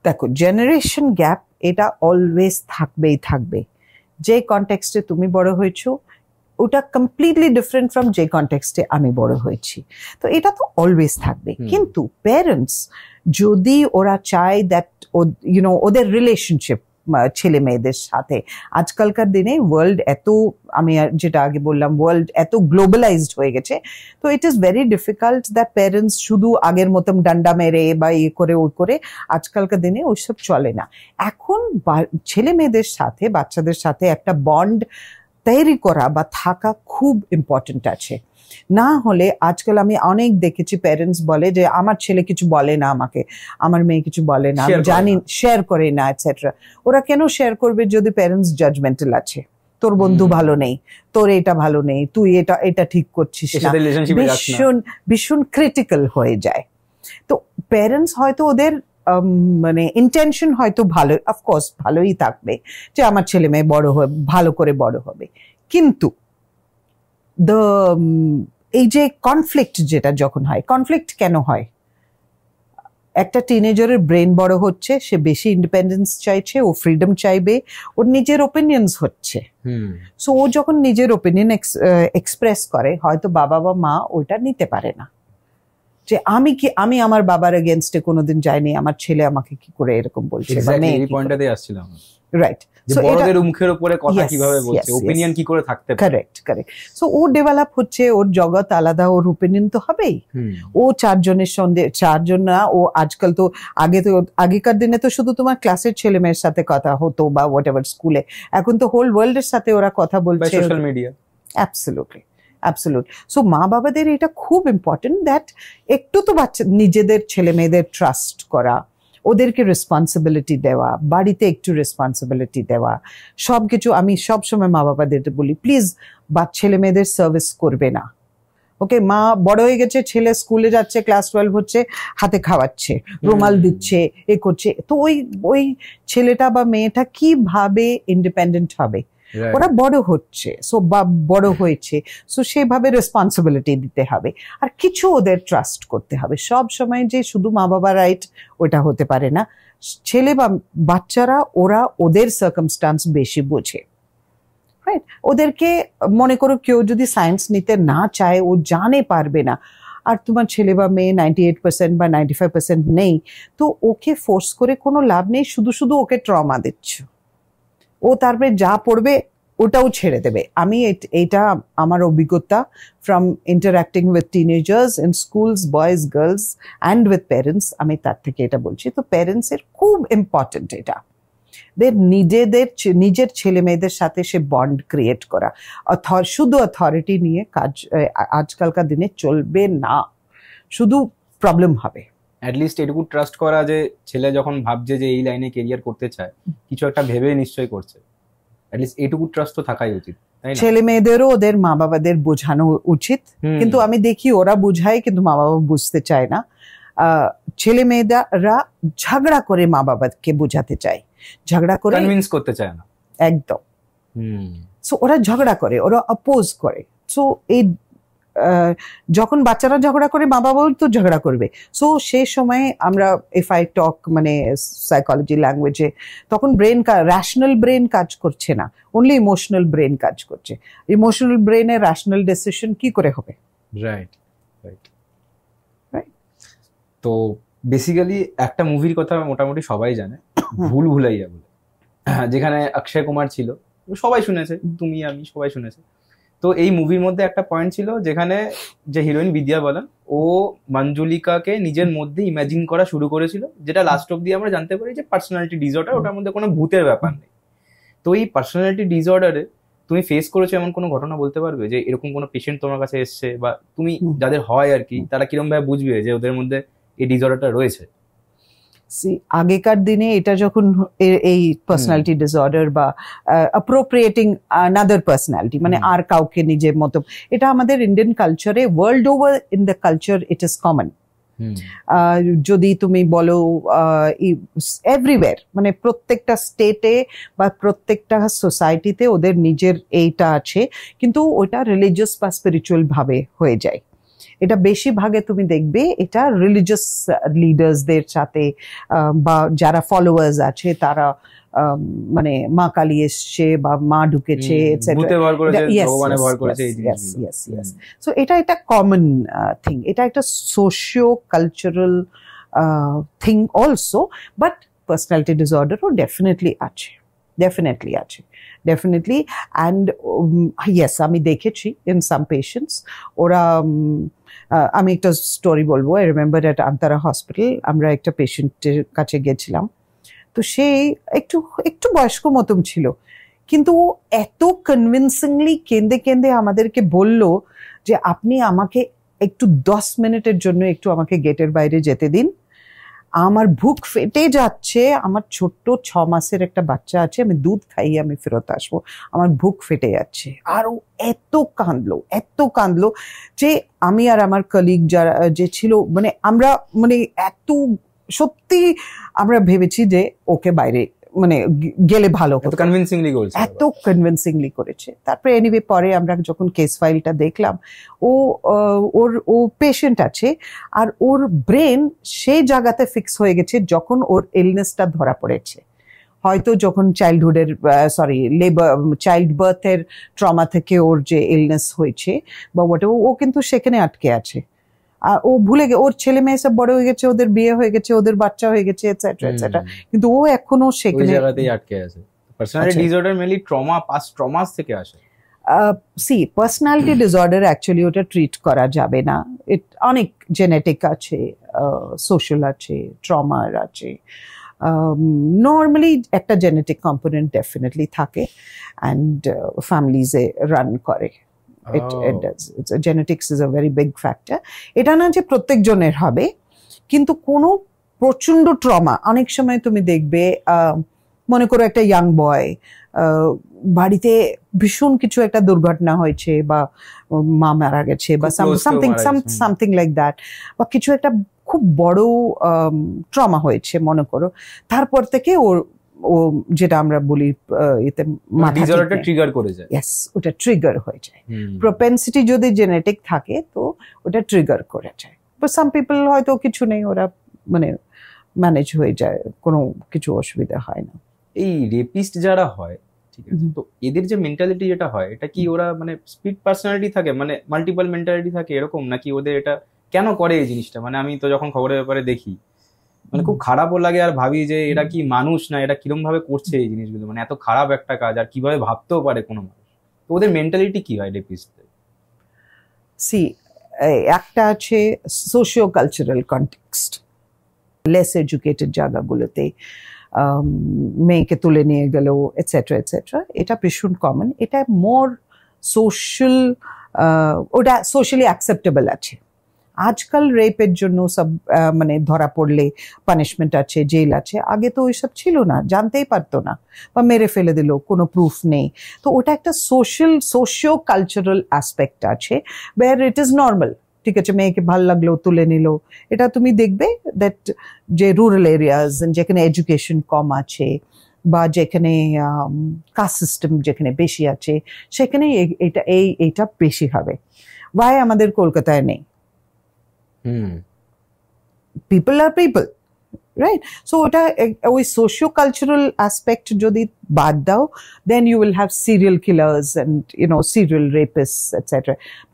দেখো জেনারেশন গ্যাপ এটা অলওয়েজ থাকবে। যে কনটেক্সটে তুমি বড় হয়েছো ওটা কমপ্লিটলি ডিফারেন্ট ফ্রম যে কনটেক্সটে আমি বড় হয়েছি, তো এটা তো অলওয়েজ থাকবে। কিন্তু প্যারেন্টস যদি ওরা চায় দ্যাট ওদের রিলেশনশিপ ছেলে মেয়েদের সাথে, আজকালকার দিনে ওয়ার্ল্ড আমি যেটা আগে বললাম ওয়ার্ল্ড এত গ্লোবালাইজড হয়ে গেছে, তো it is very difficult that parents শুধু আগের মতন ডান্ডা মেরে বা করে ওই করে, আজকালকার দিনে ওইসব চলে না। এখন ছেলে মেয়েদের সাথে বাচ্চাদের সাথে একটা বন্ড তৈরি করা বা থাকা খুব ইম্পর্টেন্ট আছে। না হলে আজকাল আমি অনেক দেখেছি প্যারেন্টস বলে যে আমার ছেলে কিছু বলে না আমাকে, আমার মেয়ে কিছু বলে না, আমি জানি, শেয়ার করে না এটসেট্রা। ওরা কেন শেয়ার করবে যদি প্যারেন্টস জাজমেন্টাল আছে? তোর বন্ধু ভালো নেই, তোর এটা ভালো নেই, তুই এটা ঠিক করছিস না, ভীষণ ক্রিটিক্যাল হয়ে যায়। তো প্যারেন্টস হয়তো ওদের মানে ইন্টেনশন হয়তো ভালো, অফকোর্স ভালোই থাকবে যে আমার ছেলে মেয়ে ভালো করে বড় হবে, কিন্তু এই যে কনফ্লিক্ট যেটা যখন হয়, কনফ্লিক্ট কেন হয়? একটা টিনেজারের ব্রেন বড় হচ্ছে, সে বেশি ইন্ডিপেন্ডেন্স চাইছে, ও ফ্রিডম চাইবে, ওর নিজের ওপিনিয়ন্স হচ্ছে। সো ও যখন নিজের ওপিনিয়ন এক্সপ্রেস করে, হয়তো বাবা বা মা ওইটা নিতে পারে না, যে আমি আমার বাবার এগেইনস্টে কোনোদিন যাইনি, আমার ছেলে আমাকে কি করে এরকম বলছে, রাইট? বড়দের মুখের উপরে কথা কিভাবে বলছে, ওপিনিয়ন কি করে থাকতে পারে। কারেক্ট। সো ও ডেভেলপ হচ্ছে, ওর জগৎ আলাদা, ওর ওপিনিয়ন তো হবেই। ও চারজন না, ও আজকাল তো আগেকার দিনে তো শুধু তোমার ক্লাসের ছেলে মেয়ের সাথে কথা হতো বা হোয়াট এভার স্কুলে, এখন তো হোল ওয়ার্ল্ডের সাথে ওরা কথা বলছে, সোশ্যাল মিডিয়া। অ্যাবসলিউটলি। সো মা বাবাদের এটা খুব ইম্পর্টেন্ট দ্যাট একটু তো নিজেদের ছেলে মেয়েদের ট্রাস্ট করা, ওদেরকে রেসপন্সিবিলিটি দেওয়া, বাড়িতে একটু রেসপন্সিবিলিটি দেওয়া, সবকিছু। আমি সবসময় মা বাবাদের বলি প্লিজ ছেলে মেয়েদের সার্ভিস করবে না। ওকে, মা বড় হয়ে গেছে, ছেলে স্কুলে যাচ্ছে, ক্লাস 12 হচ্ছে, হাতে খাওয়াচ্ছে, রুমাল দিচ্ছে, এ করছে, তো ওই ছেলেটা বা মেয়েটা কিভাবে ইন্ডিপেন্ডেন্ট হবে? ওরা বড় হচ্ছে, বড় হয়েছে, সো সেভাবে রেসপন্সিবিলিটি দিতে হবে, আর কিছু ওদের ট্রাস্ট করতে হবে। সব সময় যে শুধু মা বাবা রাইট ওটা হতে পারে না, ছেলে বা বাচ্চারা ওরা ওদের সার্কামস্টান্স বেশি বোঝে, রাইট? ওদেরকে মনে করো কেউ যদি সায়েন্স নিতে না চায়, ও জানে পারবে না, আর তোমার ছেলে বা মেয়ে 98% বা 95% নেই, তো ওকে ফোর্স করে কোনো লাভ নেই, শুধু ওকে ট্রমা দিচ্ছ, ও তারপরে যা পড়বে ওটাও ছেড়ে দেবে। আমি এটা আমার অভিজ্ঞতা from interacting with teenagers in schools, boys, girls and with parents, আমি তার থেকে এটা বলছি। তো প্যারেন্টসের খুব ইম্পর্টেন্ট এটা, নিজের ছেলে মেয়েদের সাথে সে বন্ড ক্রিয়েট করা। শুধু অথরিটি নিয়ে কাজ আজকালকার দিনে চলবে না, শুধু প্রবলেম হবে। অ্যাটলিস্ট এটুকু ট্রাস্ট করা যে ছেলে যখন ভাবছে যে এই লাইনে কেরিয়ার করতে চায়, কিছু একটা ভেবে নিশ্চয়ই করছে, অ্যাটলিস্ট এটুকু ট্রাস্ট তো থাকাই উচিত। ছেলে মেয়েদেরও ওদের মা বাবাদের বোঝানো উচিত, কিন্তু আমি দেখি ওরা বুঝায় কিন্তু মা বাবা বুঝতে চায় না। ছেলে মেয়েরা ঝগড়া করে মা বাবাকে বোঝাতে চায়, ঝগড়া করে কনভিন্স করতে চায় না একদম। সো ওরা ঝগড়া করে, ওরা অপোজ করে। সো এই যখন বাচ্চারা ঝগড়া করে মা বাবাও তো ঝগড়া করবে। সো সেই সময় আমরা ইফ আই টক মানে সাইকোলজি ল্যাঙ্গুয়েজে, তখন র্যাশনাল ব্রেন কাজ করছে না, অনলি ইমোশনাল ব্রেন কাজ করছে। ইমোশনাল ব্রেনে র্যাশনাল ডিসিশন কি করে হবে? রাইট। তো বেসিক্যালি একটা মুভির কথা মোটামুটি সবাই জানে, ভুল ভুলাইয়া বলে, যেখানে অক্ষয় কুমার ছিল, সবাই শুনেছে, তুমি আমি সবাই শুনেছে। তো এই মুভির মধ্যে একটা পয়েন্ট ছিল যেখানে যে হিরোইন বিদ্যা বালান, ও মঞ্জুলিকাকে নিজের মধ্যে ইমাজিন করা শুরু করেছিল, যেটা লাস্ট অব্দি আমরা জানতে পারি যে পার্সোনালিটি ডিসঅর্ডার, ওটার মধ্যে কোনো ভূতের ব্যাপার নেই। তো এই পার্সোনালিটি ডিসঅর্ডারে তুমি ফেস করেছো এমন কোনো ঘটনা বলতে পারবে যে এরকম কোনো পেশেন্ট তোমার কাছে এসছে, বা তুমি যাদের হয় আর কি, তারা কিরকম ভাবে বুঝবে যে ওদের মধ্যে এই ডিসঅর্ডারটা রয়েছে? আগেকার দিনে এটা যখন এই পার্সোনালিটি ডিসঅর্ডার বা অ্যাপ্রোপ্রিয়েটিং আনাদার পার্সোনালিটি, মানে আর কাউকে নিজের মতো, এটা আমাদের ইন্ডিয়ান কালচারে, world over in the culture it is common. যদি তুমি বলো এভরিওয়্যার, মানে প্রত্যেকটা স্টেটে বা প্রত্যেকটা সোসাইটিতে ওদের নিজের এইটা আছে, কিন্তু ওটা রিলিজিয়াস বা স্পিরিচুয়াল ভাবে হয়ে যায়। এটা বেশি ভাগে তুমি দেখবে এটা রিলিজিয়াস লিডার্সদের সাথে, বা যারা ফলোয়ার্স আছে তারা মানে মা কালী এসছে বা মা ঢুকেছে, সো এটা একটা কমন থিং, এটা একটা socio cultural thing also, but personality ডিসঅর্ডারও ডেফিনেটলি আছে, ডেফিনেটলি আছে, ডেফিনেটলি। অ্যান্ড ইয়েস, আমি দেখেছি ইন সাম পেশেন্টস, ওরা আমি একটা স্টোরি বলবো। I remember at Antara hospital আমরা একটা পেশেন্টের কাছে গেছিলাম, তো সে একটু একটু বয়স্ক মতন ছিল, কিন্তু ও এত কনভিনসিংলি কেঁদে কেঁদে আমাদেরকে বলল যে আপনি আমাকে একটু 10 মিনিটের জন্য একটু আমাকে গেটের বাইরে যেতে দিন, আমার বুক ফেটে যাচ্ছে, আমার ছোট্ট 6 মাসের একটা বাচ্চা আছে, আমি দুধ খাইয়ে আমি ফেরত আসবো, আমার বুক ফেটে যাচ্ছে। আর ও এত কাঁদলো যে আমি আর আমার কলিগ যারা যে ছিল, মানে আমরা মানে এত সত্যি আমরা ভেবেছি যে ওকে বাইরে মানে গেলে ভালো হতো, এত কনভিনসিংলি করেছে। তারপরে এনিওয়ে পরে আমরা যখন কেস ফাইলটা দেখলাম, ও পেশেন্ট আছে আর ওর ব্রেন সেই জায়গাতে ফিক্স হয়ে গেছে যখন ওর ইলনেসটা ধরা পড়েছে, হয়তো যখন চাইল্ড বার্থের ট্রমা থেকে ওর যে ইলনেস হয়েছে বা হোয়াটএভার, ও কিন্তু সেখানে আটকে আছে। আর ও ভুলে ওর ছেলে মেয়ে সব বড় হয়ে গেছে, ওদের বিয়ে হয়ে গেছে, ওদের বাচ্চা হয়ে গেছে, এটসেট্রা এটসেট্রা, কিন্তু ও এখনো সেখানে জায়গাতেই আটকে আছে। Personality disorder mainly trauma, past traumas থেকে আসে। পার্সোনালিটি ডিসঅর্ডার অ্যাকচুয়ালি ওটা ট্রিট করা যাবে না, অনেক জেনেটিক আছে, সোশ্যাল আছে, ট্রমার আছে। নর্মালি একটা জেনেটিক কম্পোনেন্ট ডেফিনেটলি থাকে, অ্যান্ড ফ্যামিলিজে রান করে। Genetics is a very big factor. এটা না যে প্রত্যেক জনের হবে, কিন্তু কোনো প্রচন্ড ট্রমা, অনেক সময় তুমি দেখবে মনে করো একটা ইয়াং বয়, বাড়িতে ভীষণ কিছু একটা দুর্ঘটনা হয়েছে, বা মা মারা গেছে, বা সামথিং লাইক দ্যাট, বা কিছু একটা খুব বড় ট্রমা হয়েছে মনে করো, তারপর থেকে ও যেটা আমরা বলি এতে ডিসঅর্ডারটা ট্রিগার করে যায়। ইয়েস, ওটা ট্রিগার হয়ে যায়। প্রপেন্সিটি যদি জেনেটিক থাকে তো ওটা ট্রিগার করে যায়। বাট সাম পিপল হয়তো কিছু নেই, ওরা মানে ম্যানেজ হয়ে যায়, কোনো কিছু অসুবিধা হয় না। এই রেপিস্ট যারা হয়, ঠিক আছে, তো এদের যে মেন্টালিটি যেটা হয়, এটা কি ওরা মানে স্প্লিট পার্সোনালিটি থাকে, মানে মাল্টিপল মেন্টালিটি থাকে এরকম, নাকি ওদের এটা কেন করে এই জিনিসটা? মানে আমি তো যখন খবরের ব্যাপারে দেখি, মানে খুব খারাপও লাগে, আর ভাবি যে এরা কি মানুষ না, এটা কিরকম ভাবে করছে এই জিনিসগুলো, মানে এত খারাপ একটা কাজ, আর কিভাবে ভাবতেও পারে কোনো মানুষ? তো ওদের মেন্টালিটি কি হয় রেপিস্টদের? একটা আছে socio cultural context, less educated জায়গাগুলোতে মেয়েকে তুলে নিয়ে গেল, এটসেট্রা এটসেট্রা, এটা ভীষণ কমন। এটা মোর সোশ্যাল, ওটা সোশ্যালি অ্যাকসেপ্টেবল আছে। আজকাল রেপের জন্য সব মানে ধরা পড়লে পানিশমেন্ট আছে, জেল আছে, আগে তো ওইসব ছিল না, জানতেই পারতো না, বা মেরে ফেলে দিল, কোনো প্রুফ নেই। তো ওটা একটা সোশিও কালচারাল অ্যাসপেক্ট আছে, ওয়্যার ইট ইজ নর্মাল। ঠিক আছে, মেয়েকে ভাল লাগলো, তুলে নিল। এটা তুমি দেখবে দ্যাট যে রুরাল এরিয়াজ, যেখানে এডুকেশন কম আছে, বা যেখানে কাস্ট সিস্টেম যেখানে বেশি আছে, সেখানে এইটা বেশি হবে। ওয়াই আমাদের কলকাতায় নেই? People are people, right? So ওটা ওই সোশিও কালচারাল অ্যাসপেক্ট যদি বাদ দাও, then you will have serial killers and serial rapists etc.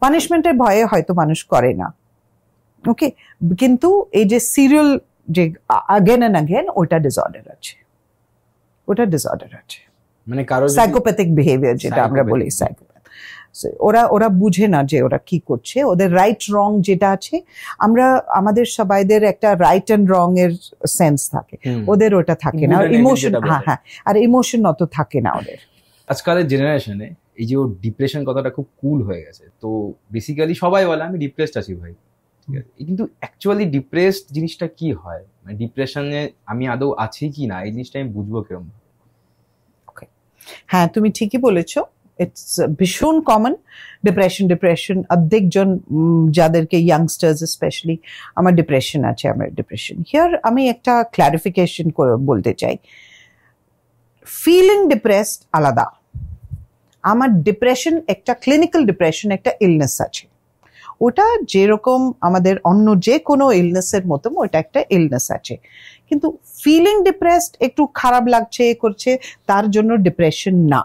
পানিশমেন্টের ভয়ে হয়তো মানুষ করে না, ওকে, কিন্তু এই যে সিরিয়াল যে আগেন অ্যান্ড আগেন ওটা ডিসঅর্ডার আছে, ওটা ডিসঅর্ডার আছে, মানে কারো সাইকোপ্যাথিক বিহেভিয়ার যেটা আমরা বলি, সাইকোপ্যাথ। ওরা বুঝে না যে ওরা কি করছে, ওদের রাইট রং যেটা আছে, আমরা আমাদের সবাইদের একটা রাইট অ্যান্ড রং এর সেন্স থাকে, ওদের ওটা থাকে না, ইমোশন, হ্যাঁ, আর ইমোশন অত থাকে না ওদের। আজকালের জেনারেশনে এই যে ওর ডিপ্রেশন কথাটা খুব কুল হয়ে গেছে, তো বেসিক্যালি সবাই বলে আমি ডিপ্রেসড আছি ভাই, ঠিক আছে, কিন্তু অ্যাকচুয়ালি ডিপ্রেসড জিনিসটা কি হয়, মানে ডিপ্রেশনে আমি আদৌ আছি কি না, এই জিনিসটা আমি বুঝবো কিরকম? হ্যাঁ, তুমি ঠিকই বলেছো, ইটস ভীষণ কমন ডিপ্রেশন। অর্ধেকজন যাদেরকে ইয়াংস্টার্স স্পেশালি আমার ডিপ্রেশন আছে, আমার ডিপ্রেশন। হিয়ার আমি একটা ক্লারিফিকেশন করে বলতে চাই, ফিলিং ডিপ্রেসড আলাদা, আমার ডিপ্রেশন একটা ক্লিনিক্যাল ডিপ্রেশন, একটা ইলনেস আছে, ওটা যেরকম আমাদের অন্য যে কোনো ইলনেসের মতো ওটা একটা ইলনেস আছে, কিন্তু ফিলিং ডিপ্রেসড একটু খারাপ লাগছে করছে তার জন্য ডিপ্রেশন না,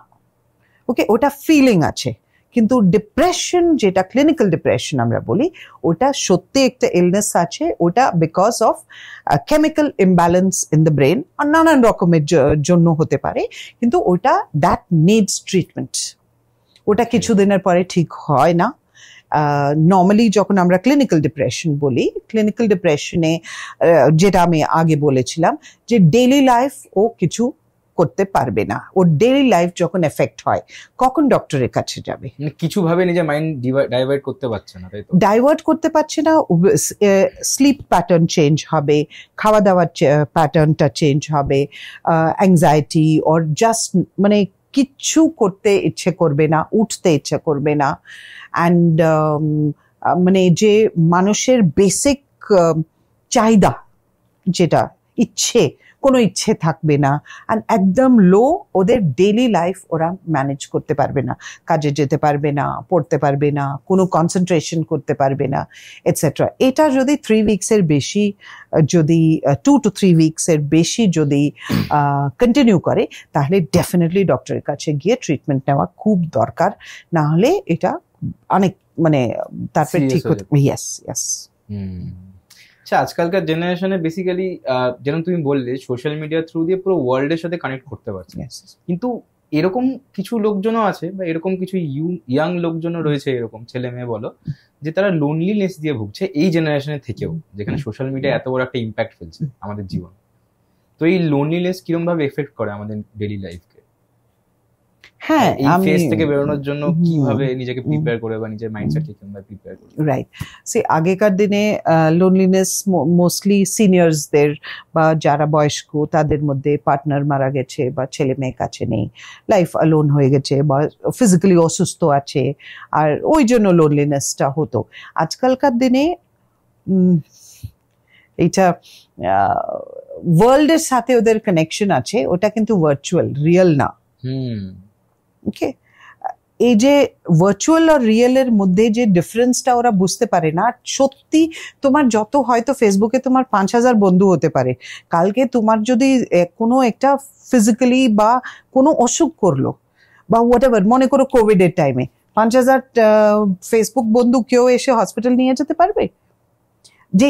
ওকে, ওটা ফিলিং আছে। কিন্তু ডিপ্রেশন যেটা ক্লিনিক্যাল ডিপ্রেশন আমরা বলি, ওটা সত্যি একটা ইলনেস আছে, ওটা because of chemical imbalance in the brain, আর নানান রকমের জন্য হতে পারে, কিন্তু ওটা দ্যাট নিডস ট্রিটমেন্ট, ওটা কিছুদিনের পরে ঠিক হয় না। নর্মালি যখন আমরা ক্লিনিক্যাল ডিপ্রেশন বলি, ক্লিনিক্যাল ডিপ্রেশনে যেটা আমি আগে বলেছিলাম যে ডেইলি লাইফ ও কিছু করতে পারবে না, ওর ডেইলি লাইফ যখন এফেক্ট হয় কখন ডক্টরের কাছে যাবে, কিছু ভাবে নিজের মাইন্ড ডাইভার্ট করতে পারছে না, তাই তো? ডাইভার্ট করতে পারছে না, স্লিপ প্যাটার্ন চেঞ্জ হবে, খাওয়া দাওয়ার প্যাটার্নটা চেঞ্জ হবে, অ্যাংজাইটি ওর জাস্ট মানে কিচ্ছু করতে ইচ্ছে করবে না, উঠতে ইচ্ছে করবে না, অ্যান্ড মানে যে মানুষের বেসিক চাহিদা যেটা ইচ্ছে, কোনো ইচ্ছে থাকবে না, অ্যান্ড একদম লো, ওদের ডেইলি লাইফ ওরা ম্যানেজ করতে পারবে না, কাজে যেতে পারবে না, পড়তে পারবে না, কোনো কনসেন্ট্রেশন করতে পারবে না, এটসেট্রা। এটা যদি 3 উইকসের বেশি, যদি 2 to 3 উইকসের বেশি যদি কন্টিনিউ করে, তাহলে ডেফিনেটলি ডক্টরের কাছে গিয়ে ট্রিটমেন্ট নেওয়া খুব দরকার, না হলে এটা অনেক মানে তারপরে ঠিক হতে। Yes yes. আচ্ছা, আজকালকার জেনারেশনে বেসিক্যালি যেমন তুমি বললে সোশ্যাল মিডিয়ার থ্রু দিয়ে পুরো ওয়ার্ল্ডের সাথে কানেক্ট করতে পারছে, কিন্তু এরকম কিছু লোকজনও আছে বা এরকম কিছু ইয়াং লোকজনও রয়েছে, এরকম ছেলে মেয়ে বলো, যে তারা লোনলিনেস দিয়ে ভুগছে এই জেনারেশনে থেকেও, যেখানে সোশ্যাল মিডিয়া এত বড় একটা ইম্প্যাক্ট ফেলছে আমাদের জীবন। তো এই লোনলিনেস কিরকম ভাবে এফেক্ট করে আমাদের ডেইলি লাইফকে? হ্যাঁ, এই ফেজ থেকে বেরোনোর জন্য কিভাবে নিজেকে প্রিপেয়ার করে বা নিজের মাইন্ডসেটকে কিভাবে প্রিপেয়ার করে? রাইট, সে আগেকার দিনে লোনলিনেস মোস্টলি সিনিয়র্সদের বা যারা বয়স্ক তাদের মধ্যে পার্টনার মারা গেছে বা ছেলে মেয়ে কাছে নেই, লাইফ অ্যালোন হয়ে গেছে বা ফিজিক্যালি অসুস্থ আছে, আর ওই জন্য লোনলিনেসটা হতো। আজকালকার দিনে এইটা ওয়ার্ল্ডের সাথে ওদের কানেকশন আছে, ওটা কিন্তু ভার্চুয়াল, রিয়েল না। ওকে, এই যে ভার্চুয়াল আর রিয়েলের মধ্যে যে ডিফারেন্সটা ওরা বুঝতে পারে না। সত্যি তোমার যত হয়তো ফেসবুকে তোমার 5,000 বন্ধু হতে পারে, কালকে তোমার যদি কোনো একটা ফিজিক্যালি বা কোনো অসুখ করলো বা হোয়াট এভার, মনে করো কোভিডের টাইমে 5,000 ফেসবুক বন্ধু কেউ এসে হসপিটাল নিয়ে যেতে পারবে? যে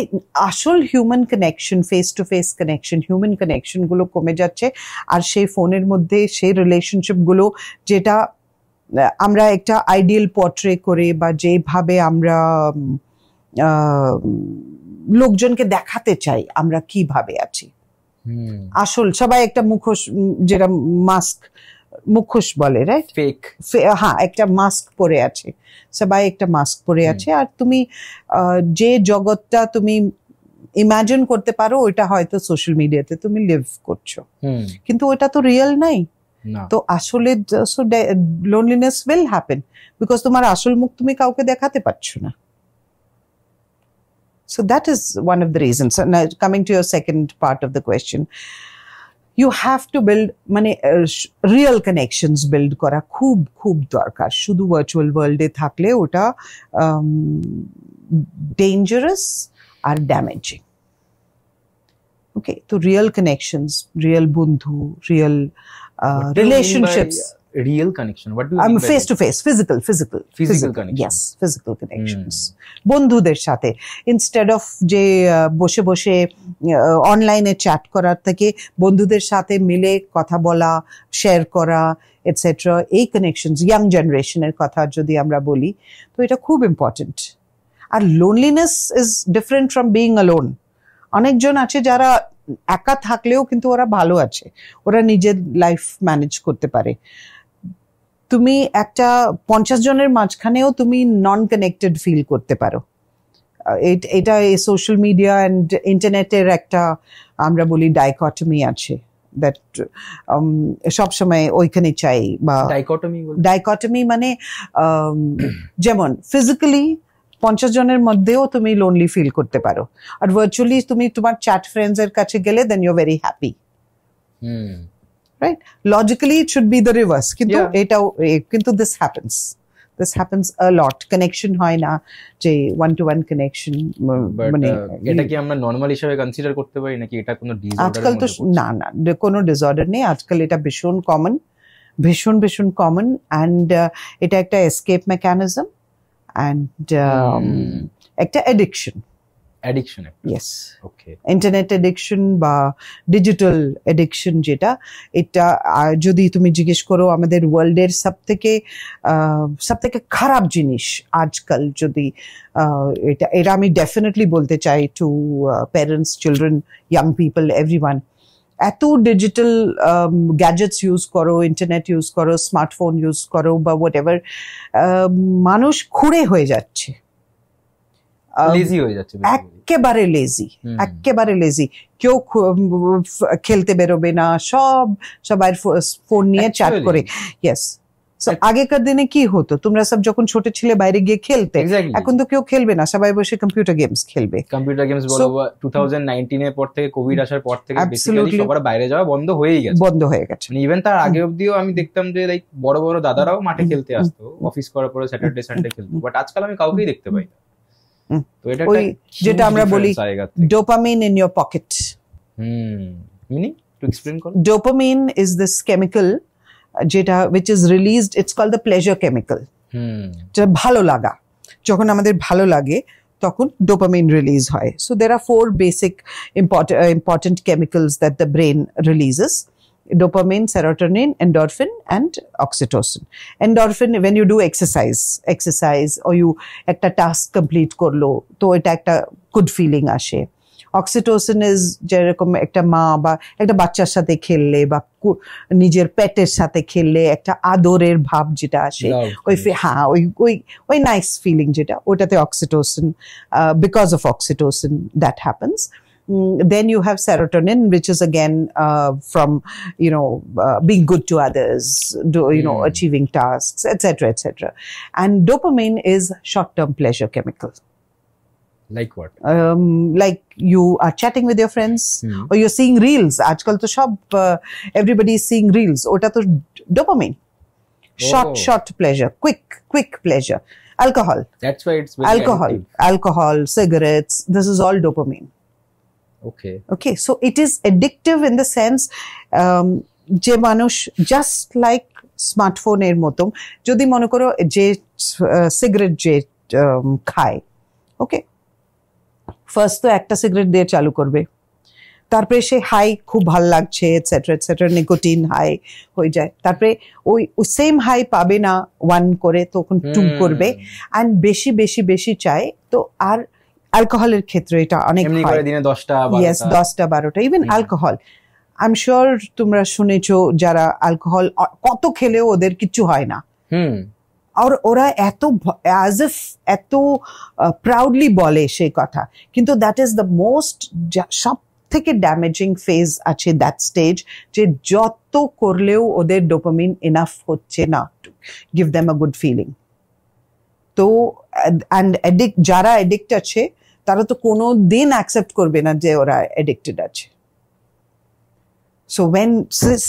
আসল human connection, face to face connection, human connection গুলো কমে যাচ্ছে, আর সেই ফোনের মধ্যে সেই রিলেশনশিপ গুলো যেটা আমরা একটা আইডিয়াল পোর্ট্রে করে বা যেভাবে আমরা লোকজনকে দেখাতে চাই আমরা কিভাবে আছি, আসল সবাই একটা মুখোশ, যেটা মাস্ক, মুখোশ বলে, রাইট, ফেক, হ্যাঁ, একটা মাস্ক পরে আছে, সবাই একটা মাস্ক পরে আছে, আর তুমি যে জগৎটা তুমি ইমাজিন করতে পারো ওইটা হয়তো সোশ্যাল মিডিয়াতে তুমি লিভ করছো, কিন্তু ওটা তো রিয়েল নাই। তো আসলে লোনলিনেস উইল হ্যাপেন বিকজ তোমার আসল মুখ তুমি কাউকে দেখাতে পারছো না। So that is one of the reasons. Now, coming to your second part of the question, you have to build মানে real connections build করা খুব খুব দরকার। শুধু ভার্চুয়াল ওয়ার্ল্ডে থাকলে ওটা ডেঞ্জারাস আর ড্যামেজিং। ওকে, তো রিয়েল কানেকশনস, রিয়েল বন্ধু, real relationships, real connection, what do you mean by face to face, physical connection? yes, physical connections. বন্ধুদের সাথে ইনস্টেড অফ যে বসে বসে অনলাইনে চ্যাট করার থেকে বন্ধুদের সাথে মিলে কথা বলা, শেয়ার করা এটসেট্রা, এই কানেকশনস ইয়াং জেনারেশনের কথা যদি আমরা বলি, তো এটা খুব ইম্পর্টেন্ট। আর loneliness is different from being alone. অনেকজন আছে যারা একা থাকলেও কিন্তু ওরা ভালো আছে, ওরা নিজের লাইফ ম্যানেজ করতে পারে। তুমি একটা 50 জনের মাঝখানেও তুমি নন কানেক্টেড ফিল করতে পারো। এটা এই সোশ্যাল মিডিয়া অ্যান্ড ইন্টারনেটের একটা আমরা বলি ডাইকটমি আছে, দ্যাট সবসময় ওইখানে চাই। বা ডাইকটমি মানে যেমন ফিজিক্যালি 50 জনের মধ্যেও তুমি লোনলি ফিল করতে পারো, আর ভার্চুয়ালি তুমি তোমার চ্যাট ফ্রেন্ডস এর কাছে গেলে then you are very happy, right? Logically it should be the reverse, কিন্তু এটাও কিন্তু this happens a lot. Connection হয় না, যে ওয়ান টু ওয়ান কানেকশন। মানে এটা কি আমরা নরমাল হিসেবে কনসিডার করতে পারি নাকি এটা কোনো ডিসঅর্ডার? আজকাল তো না কোনো ডিসঅর্ডার নেই, আজকাল এটা ভীষণ কমন, ভীষণ কমন। অ্যান্ড এটা একটা এসকেপ মেকানিজম অ্যান্ড একটা অ্যাডিকশন। ইয়েস, ওকে। ইন্টারনেট অ্যাডিকশন বা ডিজিটাল অ্যাডিকশন, যেটা এটা যদি তুমি জিজ্ঞেস করো আমাদের ওয়ার্ল্ডের সব থেকে খারাপ জিনিস আজকাল, যদি এটা আমি ডেফিনেটলি বলতে চাই to parents, children, young people, everyone, এত ডিজিটাল গ্যাজেটস ইউজ করো, ইন্টারনেট ইউজ করো, স্মার্টফোন ইউজ করো বা হোয়াট এভার, মানুষ খুঁড়ে হয়ে যাচ্ছে, লেজি হয়ে যাচ্ছে, একেবারে লেজি। কেউ খেলতে বেরোবে না, সবাই ফোন নিয়ে চ্যাট করে। ইয়েস, আগেকার দিনে কি হতো, তোমরা সব যখন ছোট ছিলে বাইরে গিয়ে খেলতে, এখন তো কেউ খেলবে না, সবাই বসে কম্পিউটার গেমস খেলবে। কম্পিউটার গেমস বলো, 2019 এর পর থেকে, কোভিড আসার পর থেকে বেসিক্যালি সবার বাইরে যাওয়া বন্ধ হয়ে গেছে। ইভেন তার আগে অবধিও আমি দেখতাম যে লাইক বড় বড় দাদারাও মাঠে খেলতে আসতো, অফিস করার পরে স্যাটারডে সানডে খেলতো, বাট আজকাল আমি কাউকেই দেখতে পাই না। তো এটা যেটা আমরা বলি dopamine in your pocket. Meaning to explain করো। ডোপামিন ইজ দিস কেমিক্যাল যেটা which is released, it's called the pleasure chemical. যেটা ভালো লাগা, যখন আমাদের ভালো লাগে তখন ডোপামিন রিলিজ হয়। So there are 4 basic important chemicals that the brain releases: dopamine, serotonin, endorphin and oxytocin. Endorphin when you do exercise or you একটা task complete করলো, তো এটা একটা good feeling আসে। অক্সিটোসিন ইজ যেরকম একটা মা বা একটা বাচ্চার সাথে খেললে বা নিজের পেটের সাথে খেললে একটা আদরের ভাব যেটা আসে, ওই নাইস ফিলিং যেটা, ওটাতে oxytocin, because of oxytocin that happens. Then you have serotonin, which is again from being good to others, achieving tasks, etc. And dopamine is short-term pleasure chemical. Like what? Like you are chatting with your friends, or you're seeing reels. Aajkal to everybody is seeing reels. Ota to dopamine. Short pleasure, quick pleasure. Alcohol. That's why it's very alcohol, cigarettes. This is all dopamine. Okay. So it is addictive in the sense, je manush just like smartphone er motom, jodi mone koro je cigarette je khai, okay, first তো একটা সিগারেট দিয়ে চালু করবে, তারপরে সে হাই খুব ভালো লাগছে এটসেট্রা, নিকোটিন হাই হয়ে যায়, তারপরে ওই সেম হাই পাবে না 1 করে, তখন 2 করবে, অ্যান্ড বেশি চায়। তো আর অ্যালকোহলের ক্ষেত্রে এটা অনেক হয়, দিনে 10টা 12টা even alcohol. I am sure তোমরা শুনেছো যারা অ্যালকোহল কত খেলেও ওদের কিচ্ছু হয় না, আর ওরা এত প্রাউডলি বলে সেই কথা, কিন্তু দ্যাট ইজ দ্য মোস্ট সব থেকে ড্যামেজিং ফেজ আছে দ্যাট স্টেজ, যে যত করলেও ওদের ডোপামিন এনাফ হচ্ছে না to give them a good feeling. তো যারা অ্যাডিক্ট আছে তারা তো কোনো দিন অ্যাকসেপ্ট করবে না যে ওরা অ্যাডিক্টেড আছে। So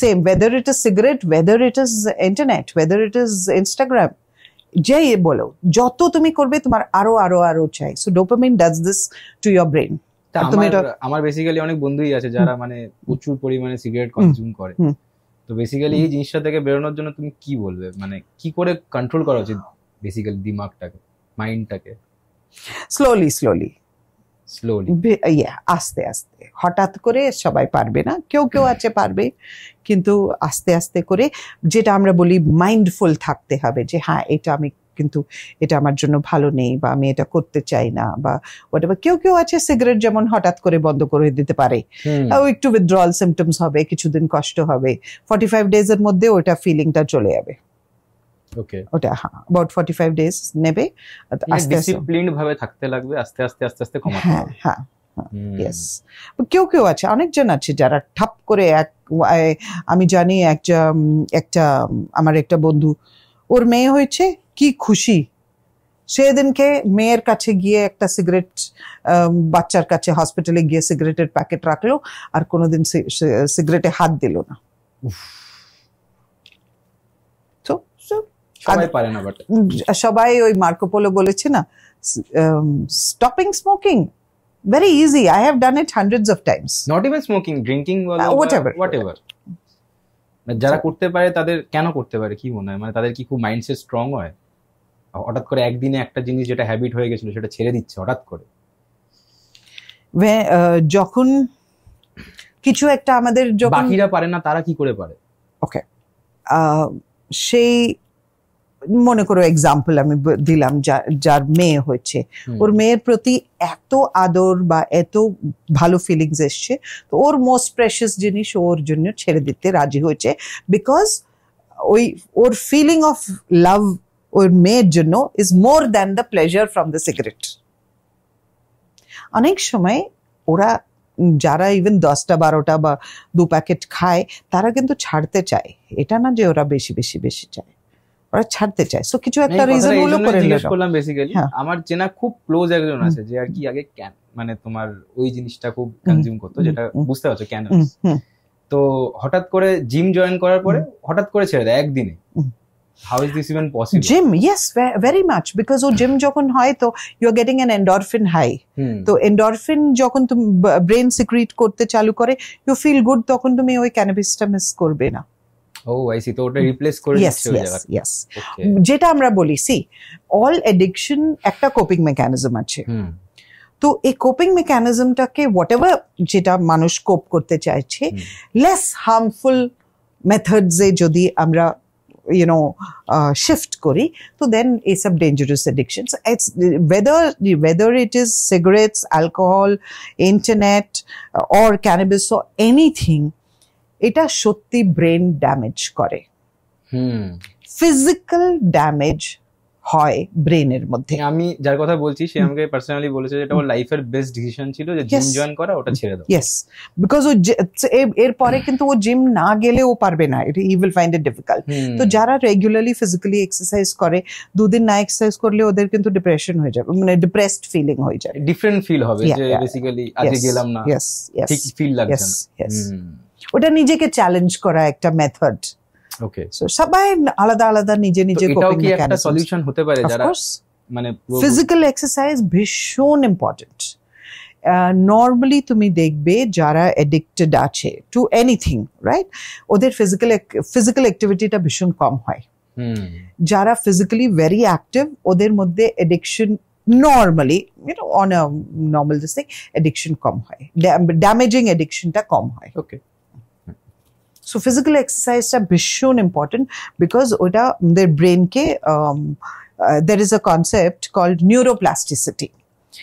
same, whether it is cigarette, whether it is internet, whether it is Instagram, যাই বলো, যত তুমি করবে তোমার আরো চাই। So dopamine does this to your brain. আমার বেসিক্যালি অনেক বন্ধুই আছে যারা মানে প্রচুর পরিমাণে সিগারেট কনজিউম করে, তো বেসিক্যালি এই জিনিসটা থেকে বেরোনোর জন্য তুমি কি বলবে, মানে কি করে কন্ট্রোল করা উচিত বেসিক্যালি দিমাগটাকে, মাইন্ডটাকে? স্লোলি স্লোলি, আস্তে আস্তে, হঠাৎ করে সবাই পারবে না, কেউ কেউ আছে পারবে, কিন্তু আস্তে আস্তে করে, যেটা আমরা বলি মাইন্ডফুল থাকতে হবে, যে হ্যাঁ এটা আমি, কিন্তু এটা আমার জন্য ভালো নেই, বা আমি এটা করতে চাই না, বা হোয়াটএভার। কেউ কেউ আছে সিগারেট যেমন হঠাৎ করে বন্ধ করে দিতে পারে, একটু উইথড্রয়াল সিমটমস হবে, কিছুদিন কষ্ট হবে, 45 days এর মধ্যে ওটা ফিলিংটা চলে যাবে। ওকে, ওটা হ্যাঁ about 45 days নেবে, আস্তে আস্তে ডিসিপ্লিনড ভাবে থাকতে লাগবে, আস্তে আস্তে কমাতে হ্যাঁ হবে। হ্যাঁ ইয়েস। কেউ কেউ আছে, অনেকজন আছে যারা ঠাপ করে আমি জানি একটা আমার একটা বন্ধু, ওর মেয়ে হয়েছে, কি খুশি সেদিনকে, মেয়ের কাছে গিয়ে একটা সিগারেট, বাচ্চার কাছে হসপিটালে গিয়ে সিগারেটের প্যাকেট রাখলো, আর কোনোদিন সিগারেটে হাত দিল না। তো সবাই পারে না, বাট সবাই ওই মার্কোপোলো বলেছে না, stopping smoking very easy, I have done it hundreds of times. not even smoking, drinking, whatever. যারা করতে পারে তাদের কেন করতে পারে কি মনে হয়, মানে তাদের কি খুব মাইন্ডসেট স্ট্রং হয়? হঠাৎ করে একদিনে একটা জিনিস যেটা হ্যাবিট হয়ে গেছিল সেটা ছেড়ে দিচ্ছে হঠাৎ করে? যখন কিছু একটা আমাদের, যখন বাকিরা পারে না তারা কি করে পারে? ওকে, সেই মনে করো এক্সাম্পল আমি দিলাম, যার মেয়ে হয়েছে, ওর মেয়ের প্রতি এত আদর বা এত ভালো ফিলিংস এসছে, তো ওর মোস্ট প্রেশাস জিনিস ওর জন্য ছেড়ে দিতে রাজি হয়েছে, বিকজ ওর ফিলিং অফ লাভ ওর মেয়ের জন্য is more than the pleasure from the cigarette. অনেক সময় ওরা যারা ইভেন 10টা 12টা বা 2 প্যাকেট খায়, তারা কিন্তু ছাড়তে চায়, এটা না যে ওরা বেশি বেশি বেশি চায়, ওরা ছাড়তে চায়। সো কিছু একটা রিজন হলো করে জিজ্ঞেস করলাম বেসিক্যালি, আমার চেনা খুব ক্লোজ একজন আছে যে আর কি আগে মানে তোমার ওই জিনিসটা খুব কনজিউম করতো, যেটা বুঝতে পারছো কেন। তো হঠাৎ করে জিম জয়েন করার পরে হঠাৎ করে ছেড়ে দেয় একদিনে। How is this even possible? Gym, yes, very much, because ও জিম যখন হয় তো you are getting an endorphin high. তো endorphin যখন তুমি ব্রেন সিক্রিট করতে চালু করে, you feel good, তখন তুমি ওই ক্যানাবিসটা মিস করবে না। I see, তো ওটা রিপ্লেস করে দিচ্ছে ওই জায়গাটা। Yes. যেটা আমরা বলি, see, all addiction একটা কোপিং মেকানিজম আছে। তো এই কোপিং মেকানিজমটাকে হোয়াটএভার যেটা মানুষ কোপ করতে চাইছে, লেস হার্মফুল মেথডসে যদি আমরা shift kori, so then it's a dangerous addiction. So it's whether it is cigarettes, alcohol, internet, or cannabis or anything, এটা সত্যি ব্রেন ড্যামেজ করে। ফিজিক্যাল ড্যামেজ হয় ব্রেনের মধ্যে। আমি যার কথা বলছি সে আমাকে পার্সোনালি বলেছে যে এটা ওর লাইফের বেস্ট ডিসিশন ছিল যে জিম জয়েন করা, ওটা ছেড়ে দাও। ইয়েস, বিকজ ও এরপরে কিন্তু ও জিম না গেলে ও পারবে না, he will find it difficult. তো যারা রেগুলারলি ফিজিক্যালি এক্সারসাইজ করে, দুদিন না এক্সারসাইজ করলে ওদের কিন্তু ডিপ্রেশন হয়ে যাবে, মানে ডিপ্রেসড ফিলিং হয়ে যাবে, ডিফারেন্ট ফিল হবে যে বেসিক্যালি আজকে গেলাম না, ঠিক ফিল লাগছে না। ওটা নিজেকে চ্যালেঞ্জ করা একটা মেথড। ওকে, সো সবাই আলাদা আলাদা নিজে নিজে কোপিং মেকানিজম। একটা সলিউশন হতে পারে যারা মানে ফিজিক্যাল এক্সারসাইজ ভীষণ ইম্পর্টেন্ট। নর্মালি তুমি দেখবে যারা এডিক্টেড আছে টু এনিথিং, রাইট, ওদের ফিজিক্যাল অ্যাক্টিভিটিটা ভীষণ কম হয়। যারা ফিজিক্যালি ভেরি অ্যাক্টিভ, ওদের মধ্যে addiction normally on a normal this thing addiction কম হয়, ড্যামেজিং এডিকশনটা কম হয়। ওকে, সো ফিজিক্যাল এক্সারসাইজটা ভীষণ ইম্পর্টেন্ট, বিকজ ওটা আমাদের ব্রেনকে there is a concept called neuroplasticity.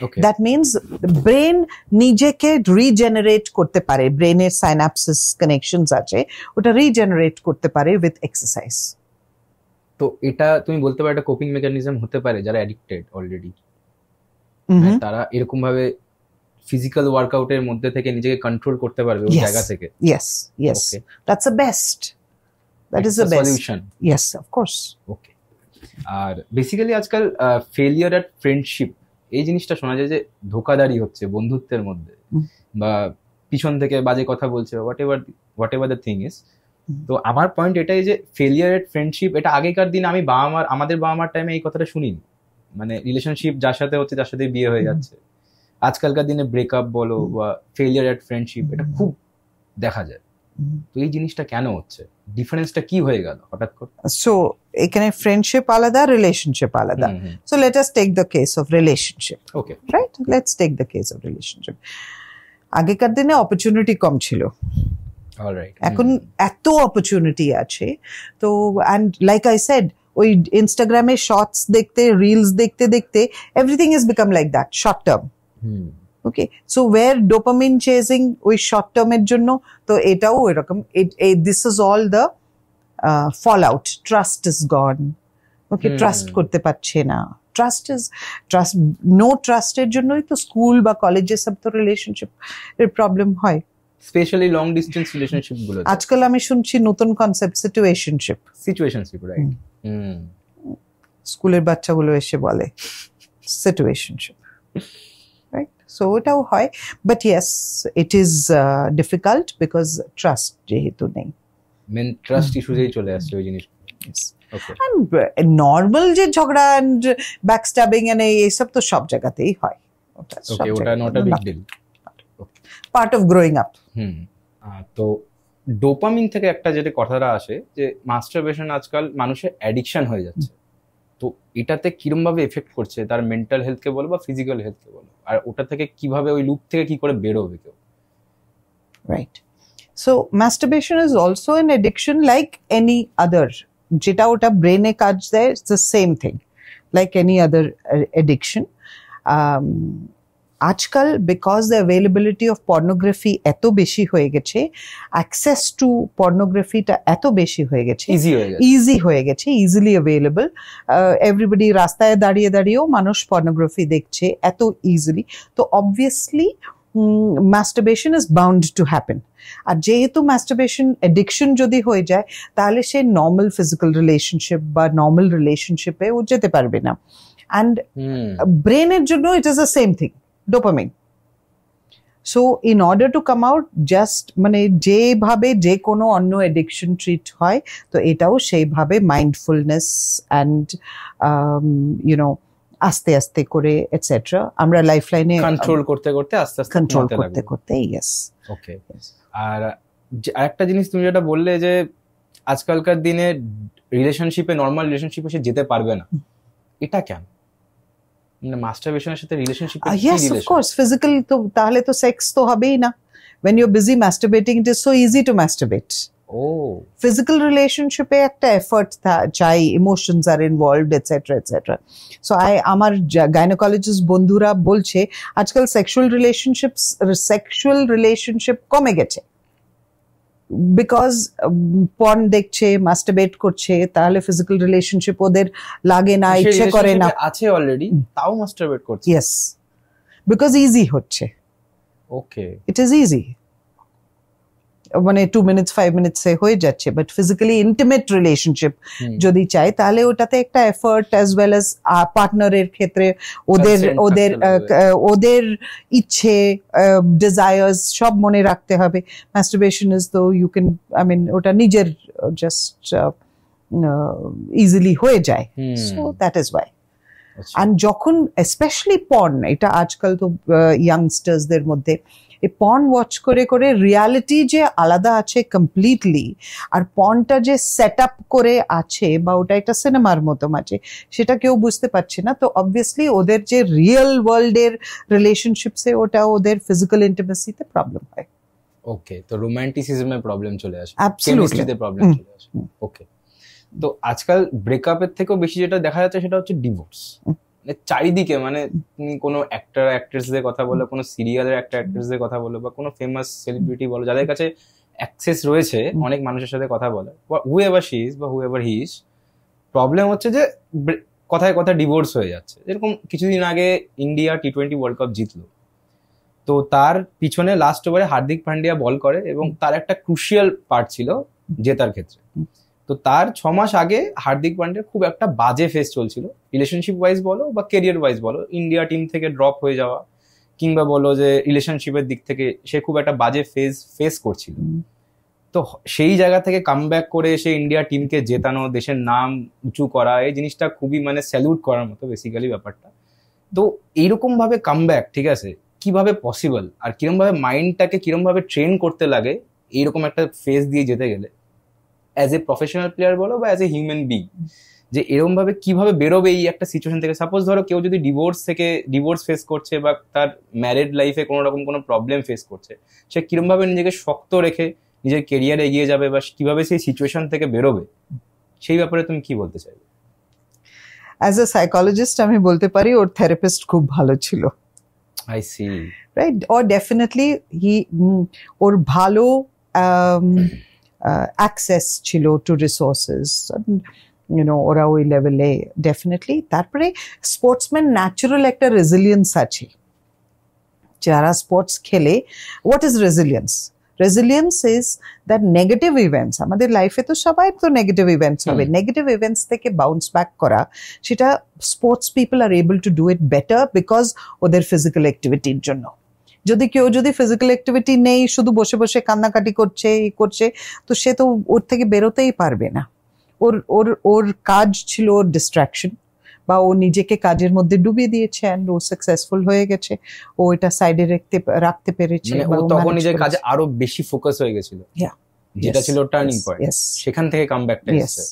Okay. That means the brain নিজেকে রিজেনারেট করতে পারে, ব্রেনের সাইনাপসিস কানেকশনস আছে, ওটা রিজেনারেট করতে পারে উইথ এক্সারসাইজ। তো এটা তুমি বলতে পারো একটা কোপিং মেকানিজম হতে পারে যারা অ্যাডিক্টেড অলরেডি, তারা এরকম ভাবে ফিজিক্যাল ওয়ার্কআউটের মধ্যে থেকে নিজেকে কন্ট্রোল করতে পারবে ওই জায়গা থেকে। Yes, that's the best, that is the best solution. Yes, of course. Okay. আর বেসিক্যালি আজকাল ফেলিয়ার অ্যাট ফ্রেন্ডশিপ এই জিনিসটা শোনা যায় যে ধোকাদারি হচ্ছে বন্ধুত্বের মধ্যে, বা পিছন থেকে বাজে কথা বলছে, what ever the thing is. তো আমার পয়েন্ট এটাই যে ফেলিয়ার অ্যাট ফ্রেন্ডশিপ, এটা আগেকার দিন আমি আমাদের বাবা মার টাইমে এই কথাটা শুনিনি, মানে রিলেশনশিপ যার সাথে হচ্ছে তার সাথে বিয়ে হয়ে যাচ্ছে। আজকালকার দিনে ব্রেকআপ বলো বা ফেলিয়ার অ্যাট ফ্রেন্ডশিপ, এটা খুব দেখা যায়। তো এই জিনিসটা কেন হচ্ছে, ডিফারেন্সটা কি হয়ে গেল হঠাৎ করে? সো এখানে ফ্রেন্ডশিপ আলাদা, রিলেশনশিপ আলাদা। So let us take the case of relationship. Okay, right, let's take the case of relationship. আগেকার দিনে অপরচুনিটি কম ছিল, অলরাইট, এখন এত অপরচুনিটি আছে। তো অ্যান্ড লাইক আই সেড, ওই ইনস্টাগ্রামে শর্টস দেখতে, রিলস দেখতে দেখতে everything is become like that, short term. Okay, so war dopamine chasing ওই শর্ট টার্মের জন্য, তো এটাও এরকম। This is all the fallout. Trust is gone. Okay, trust করতে পারছে না। ট্রাস্ট নো ট্রাস্টের জন্যই তো স্কুল বা কলেজে সব তো রিলেশনশিপ এর প্রবলেম হয়, স্পেশালি লং ডিস্টেন্স রিলেশনশিপ গুলো। আজকাল আমি শুনছি নতুন কনসেপ্ট, সিচুয়েশনশিপ। রাইট, স্কুলের বাচ্চাগুলো এসে বলে সিচুয়েশনশিপ, রাইট? সো ওটাও হয়, but yes it is difficult because trust যেহেতু নেই, মেন ট্রাস্ট ইস্যুজেই চলে আসছে ওই জিনিস। ওকে, নর্মাল যে ঝগড়া এন্ড ব্যাকস্ট্যাবিং এন্ড এইসব তো সব জায়গাতেই হয়। ওকে, ওটা not a big deal, part of growing up. তো ডোপামিন থেকে একটা যেটা কথাটা আসে যে মাস্টারবেশন আজকাল মানুষের অ্যাডিকশন হয়ে যাচ্ছে, তো এটাতে কিরম ভাবে এফেক্ট করছে তার মেন্টাল হেলথকে বলো বা ফিজিক্যাল হেলথকে বলো, আর ওটা থেকে কিভাবে, ওই লুপ থেকে কি করে বেরোবে কেউ? Right, so masturbation is also an addiction like any other, যেটা ওটা ব্রেনে কাজ দেয়, it's the same thing like any other addiction. আজকাল because the availability of pornography এত বেশি হয়ে গেছে, অ্যাক্সেস টু পর্নোগ্রাফিটা এত বেশি হয়ে গেছে, ইজি হয়ে গেছে, ইজিলি অ্যাভেলেবল। এভরিবডি রাস্তায় দাঁড়িয়ে দাঁড়িয়েও মানুষ পর্নোগ্রাফি দেখছে এত ইজিলি, তো obviously masturbation is bound to happen. আর যেহেতু masturbation addiction যদি হয়ে যায়, তাহলে সে নর্মাল ফিজিক্যাল রিলেশনশিপ বা নর্মাল রিলেশনশিপে ও যেতে পারবে না। অ্যান্ড ব্রেনের জন্য it is the same thing, dopamine. So in order to come out, just মানে যেভাবে যে কোনো অন্য এডিকশন ট্রিট হয়, তো এটাও সেইভাবে মাইন্ডফুলনেস অ্যান্ড আস্তে আস্তে করে এটসেট্রা আমরা লাইফ লাইনে কন্ট্রোল করতে করতে আস্তে আস্তে কন্ট্রোল করতে করতে, ইয়েস। ওকে, আর একটা জিনিস তুমি যেটা বললে যে আজকালকার দিনে রিলেশনশিপে, নর্মাল রিলেশনশিপে সে যেতে পারবে না, এটা কেন? মানে মাস্টারবেশনের সাথে রিলেশনশিপে কি relation? Yes, of course, physical তো তাহলে তো সেক্স তো হবেই না। When you're busy masturbating, it is so easy to masturbate. Physical relationship এ একটা এফর্ট চাই, ইমোশনস আর ইনভলভড, এটসেট্রা এটসেট্রা। সো আমার গাইনোকোলজিস্ট বন্ধুরা বলছে আজকাল সেক্সুয়াল রিলেশনশিপ কমে গেছে, বিকজ পর্ন দেখছে, মাস্টারবেট করছে, তাহলে ফিজিক্যাল রিলেশনশিপ ওদের লাগে না, ইচ্ছে করে না, আছে অলরেডি, তাও মাস্টারবেট করছে। ইয়েস, বিকজ ইজি হচ্ছে। ওকে, ইট ইজ ইজি, মানে 2 minutes 5 minutes এ হয়ে যাচ্ছে, বাট ফিজিক্যালি ইন্টিমেট রিলেশনশিপ যদি চাই, তাহলে ওটাতে একটা এফর্ট অ্যাজ ওয়েল অ্যাজ পার্টনারের ক্ষেত্রে ওদের ইচ্ছে, ডিজায়ার্স সব মনে রাখতে হবে। মাস্টারবেশন ইজ তো ইউ ক্যান, আই মিন ওটা নিজের জাস্ট ইজিলি হয়ে যায়, so that is Y. And যখন স্পেশালি পর্ন, এটা আজকাল তো ইয়াংস্টার্সদের মধ্যে এই পর্ন ওয়াচ করে করে রিয়ালিটি যে আলাদা আছে কমপ্লিটলি, আর পর্নটা যে সেট আপ করে আছে বা ওটা একটা সিনেমার মতো আছে, সেটা কেউ বুঝতে পারছে না। তো অবভিয়াসলি ওদের যে রিয়েল ওয়ার্ল্ডের রিলেশনশিপসে ওটা ওদের ফিজিক্যাল ইন্টিমেসিতে প্রবলেম হয়। ওকে, তো রোমান্টিসিজমে প্রবলেম চলে আসে, অ্যাবসলিউটলি প্রবলেম চলে আসে। ওকে, তো আজকাল ব্রেকআপের থেকেও বেশি যেটা দেখা যাচ্ছে সেটা হচ্ছে ডিভোর্স। চারিদিকে, মানে তুমি কোনো অ্যাক্টর অ্যাক্ট্রেসদের কথা বলো, কোনো সিরিয়ালের অ্যাক্টর অ্যাক্ট্রেসদের কথা বলো, বা কোনো ফেমাস সেলিব্রিটি বলো, যাদের কাছে অ্যাক্সেস রয়েছে অনেক মানুষের সাথে কথা বলে, হুএভার শি ইজ বা হুএভার হি ইজ, প্রবলেম হচ্ছে যে কথায় কথা ডিভোর্স হয়ে যাচ্ছে। যেরকম কিছুদিন আগে ইন্ডিয়া T20 ওয়ার্ল্ড কাপ জিতলো, তো তার পিছনে লাস্ট ওভারে হার্দিক পান্ডিয়া বল করে এবং তার একটা ক্রুশিয়াল পার্ট ছিল জেতার ক্ষেত্রে। তো তার 6 মাস আগে হার্দিক পান্ডিয়ার খুব একটা বাজে ফেস চলছিল, রিলেশনশিপ ওয়াইজ বলো বা কেরিয়ার ওয়াইজ বলো, ইন্ডিয়া টিম থেকে ড্রপ হয়ে যাওয়া, কিংবা বলো যে রিলেশনশিপের দিক থেকে সে খুব একটা বাজে ফেস করছিল। তো সেই জায়গা থেকে কামব্যাক করে এসে ইন্ডিয়া টিমকে জেতানো, দেশের নাম উঁচু করা, এই জিনিসটা খুবই মানে স্যালুট করার মতো বেসিক্যালি ব্যাপারটা। তো এইরকম ভাবে কামব্যাক, ঠিক আছে, কিভাবে পসিবল, আর কিরম ভাবে মাইন্ডটাকে কিরম ভাবে ট্রেন করতে লাগে এইরকম একটা ফেজ দিয়ে যেতে গেলে অ্যাজ এ প্রফেশনাল প্লেয়ার বলো বা অ্যাজ এ হিউম্যান বিং, যে এরকম ভাবে কিভাবে বেরোবে এই একটা সিচুয়েশন থেকে? সাপোজ ধরো কেউ যদি ডিভোর্স ফেস করছে বা তার ম্যারিড লাইফে কোনো রকম কোনো প্রবলেম ফেস করছে, সে কিরকম ভাবে নিজেকে শক্ত রেখে নিজের কেরিয়ারে এগিয়ে যাবে বা কিভাবে সেই সিচুয়েশন থেকে বেরোবে, সেই ব্যাপারে তুমি কি বলতে চাইবে? অ্যাজ এ সাইকোলজিস্ট আমি বলতে পারি ওর থেরাপিস্ট খুব ভালো ছিল। I see. Right, or definitely ওর ভালো অ্যাক্সেস ছিল টু রিসোর্সেস, ওরা ওই লেভেলে ডেফিনেটলি। তারপরে স্পোর্টসম্যান ন্যাচারাল একটা রেজিলিয়েন্স আছে, যারা স্পোর্টস খেলে। What is resilience? Resilience is that negative events, আমাদের লাইফে তো সবাই তো নেগেটিভ ইভেন্টস হবে, নেগেটিভ ইভেন্টস থেকে বাউন্স ব্যাক করা, সেটা sports people R able to do it better because ওদের ফিজিক্যাল অ্যাক্টিভিটির জন্য। যদি ফিজিক্যাল অ্যাক্টিভিটি নেই, শুধু বসে বসে কান্নাকাটি করছে, তো সে তো ওর থেকে বেরোতেই পারবে না। ওর কাজ ছিল ওর ডিস্ট্রাকশন, বা ও নিজেকে কাজের মধ্যে ডুবিয়ে দিয়েছে অ্যান্ড ও সাকসেসফুল হয়ে গেছে, ও এটা সাইডে রাখতে পেরেছে, তখন নিজের কাজে আরো বেশি ফোকাস হয়ে গেছিল, যেটা ছিল টার্নিং পয়েন্ট। সেখান থেকে কামব্যাকটা এসেছে।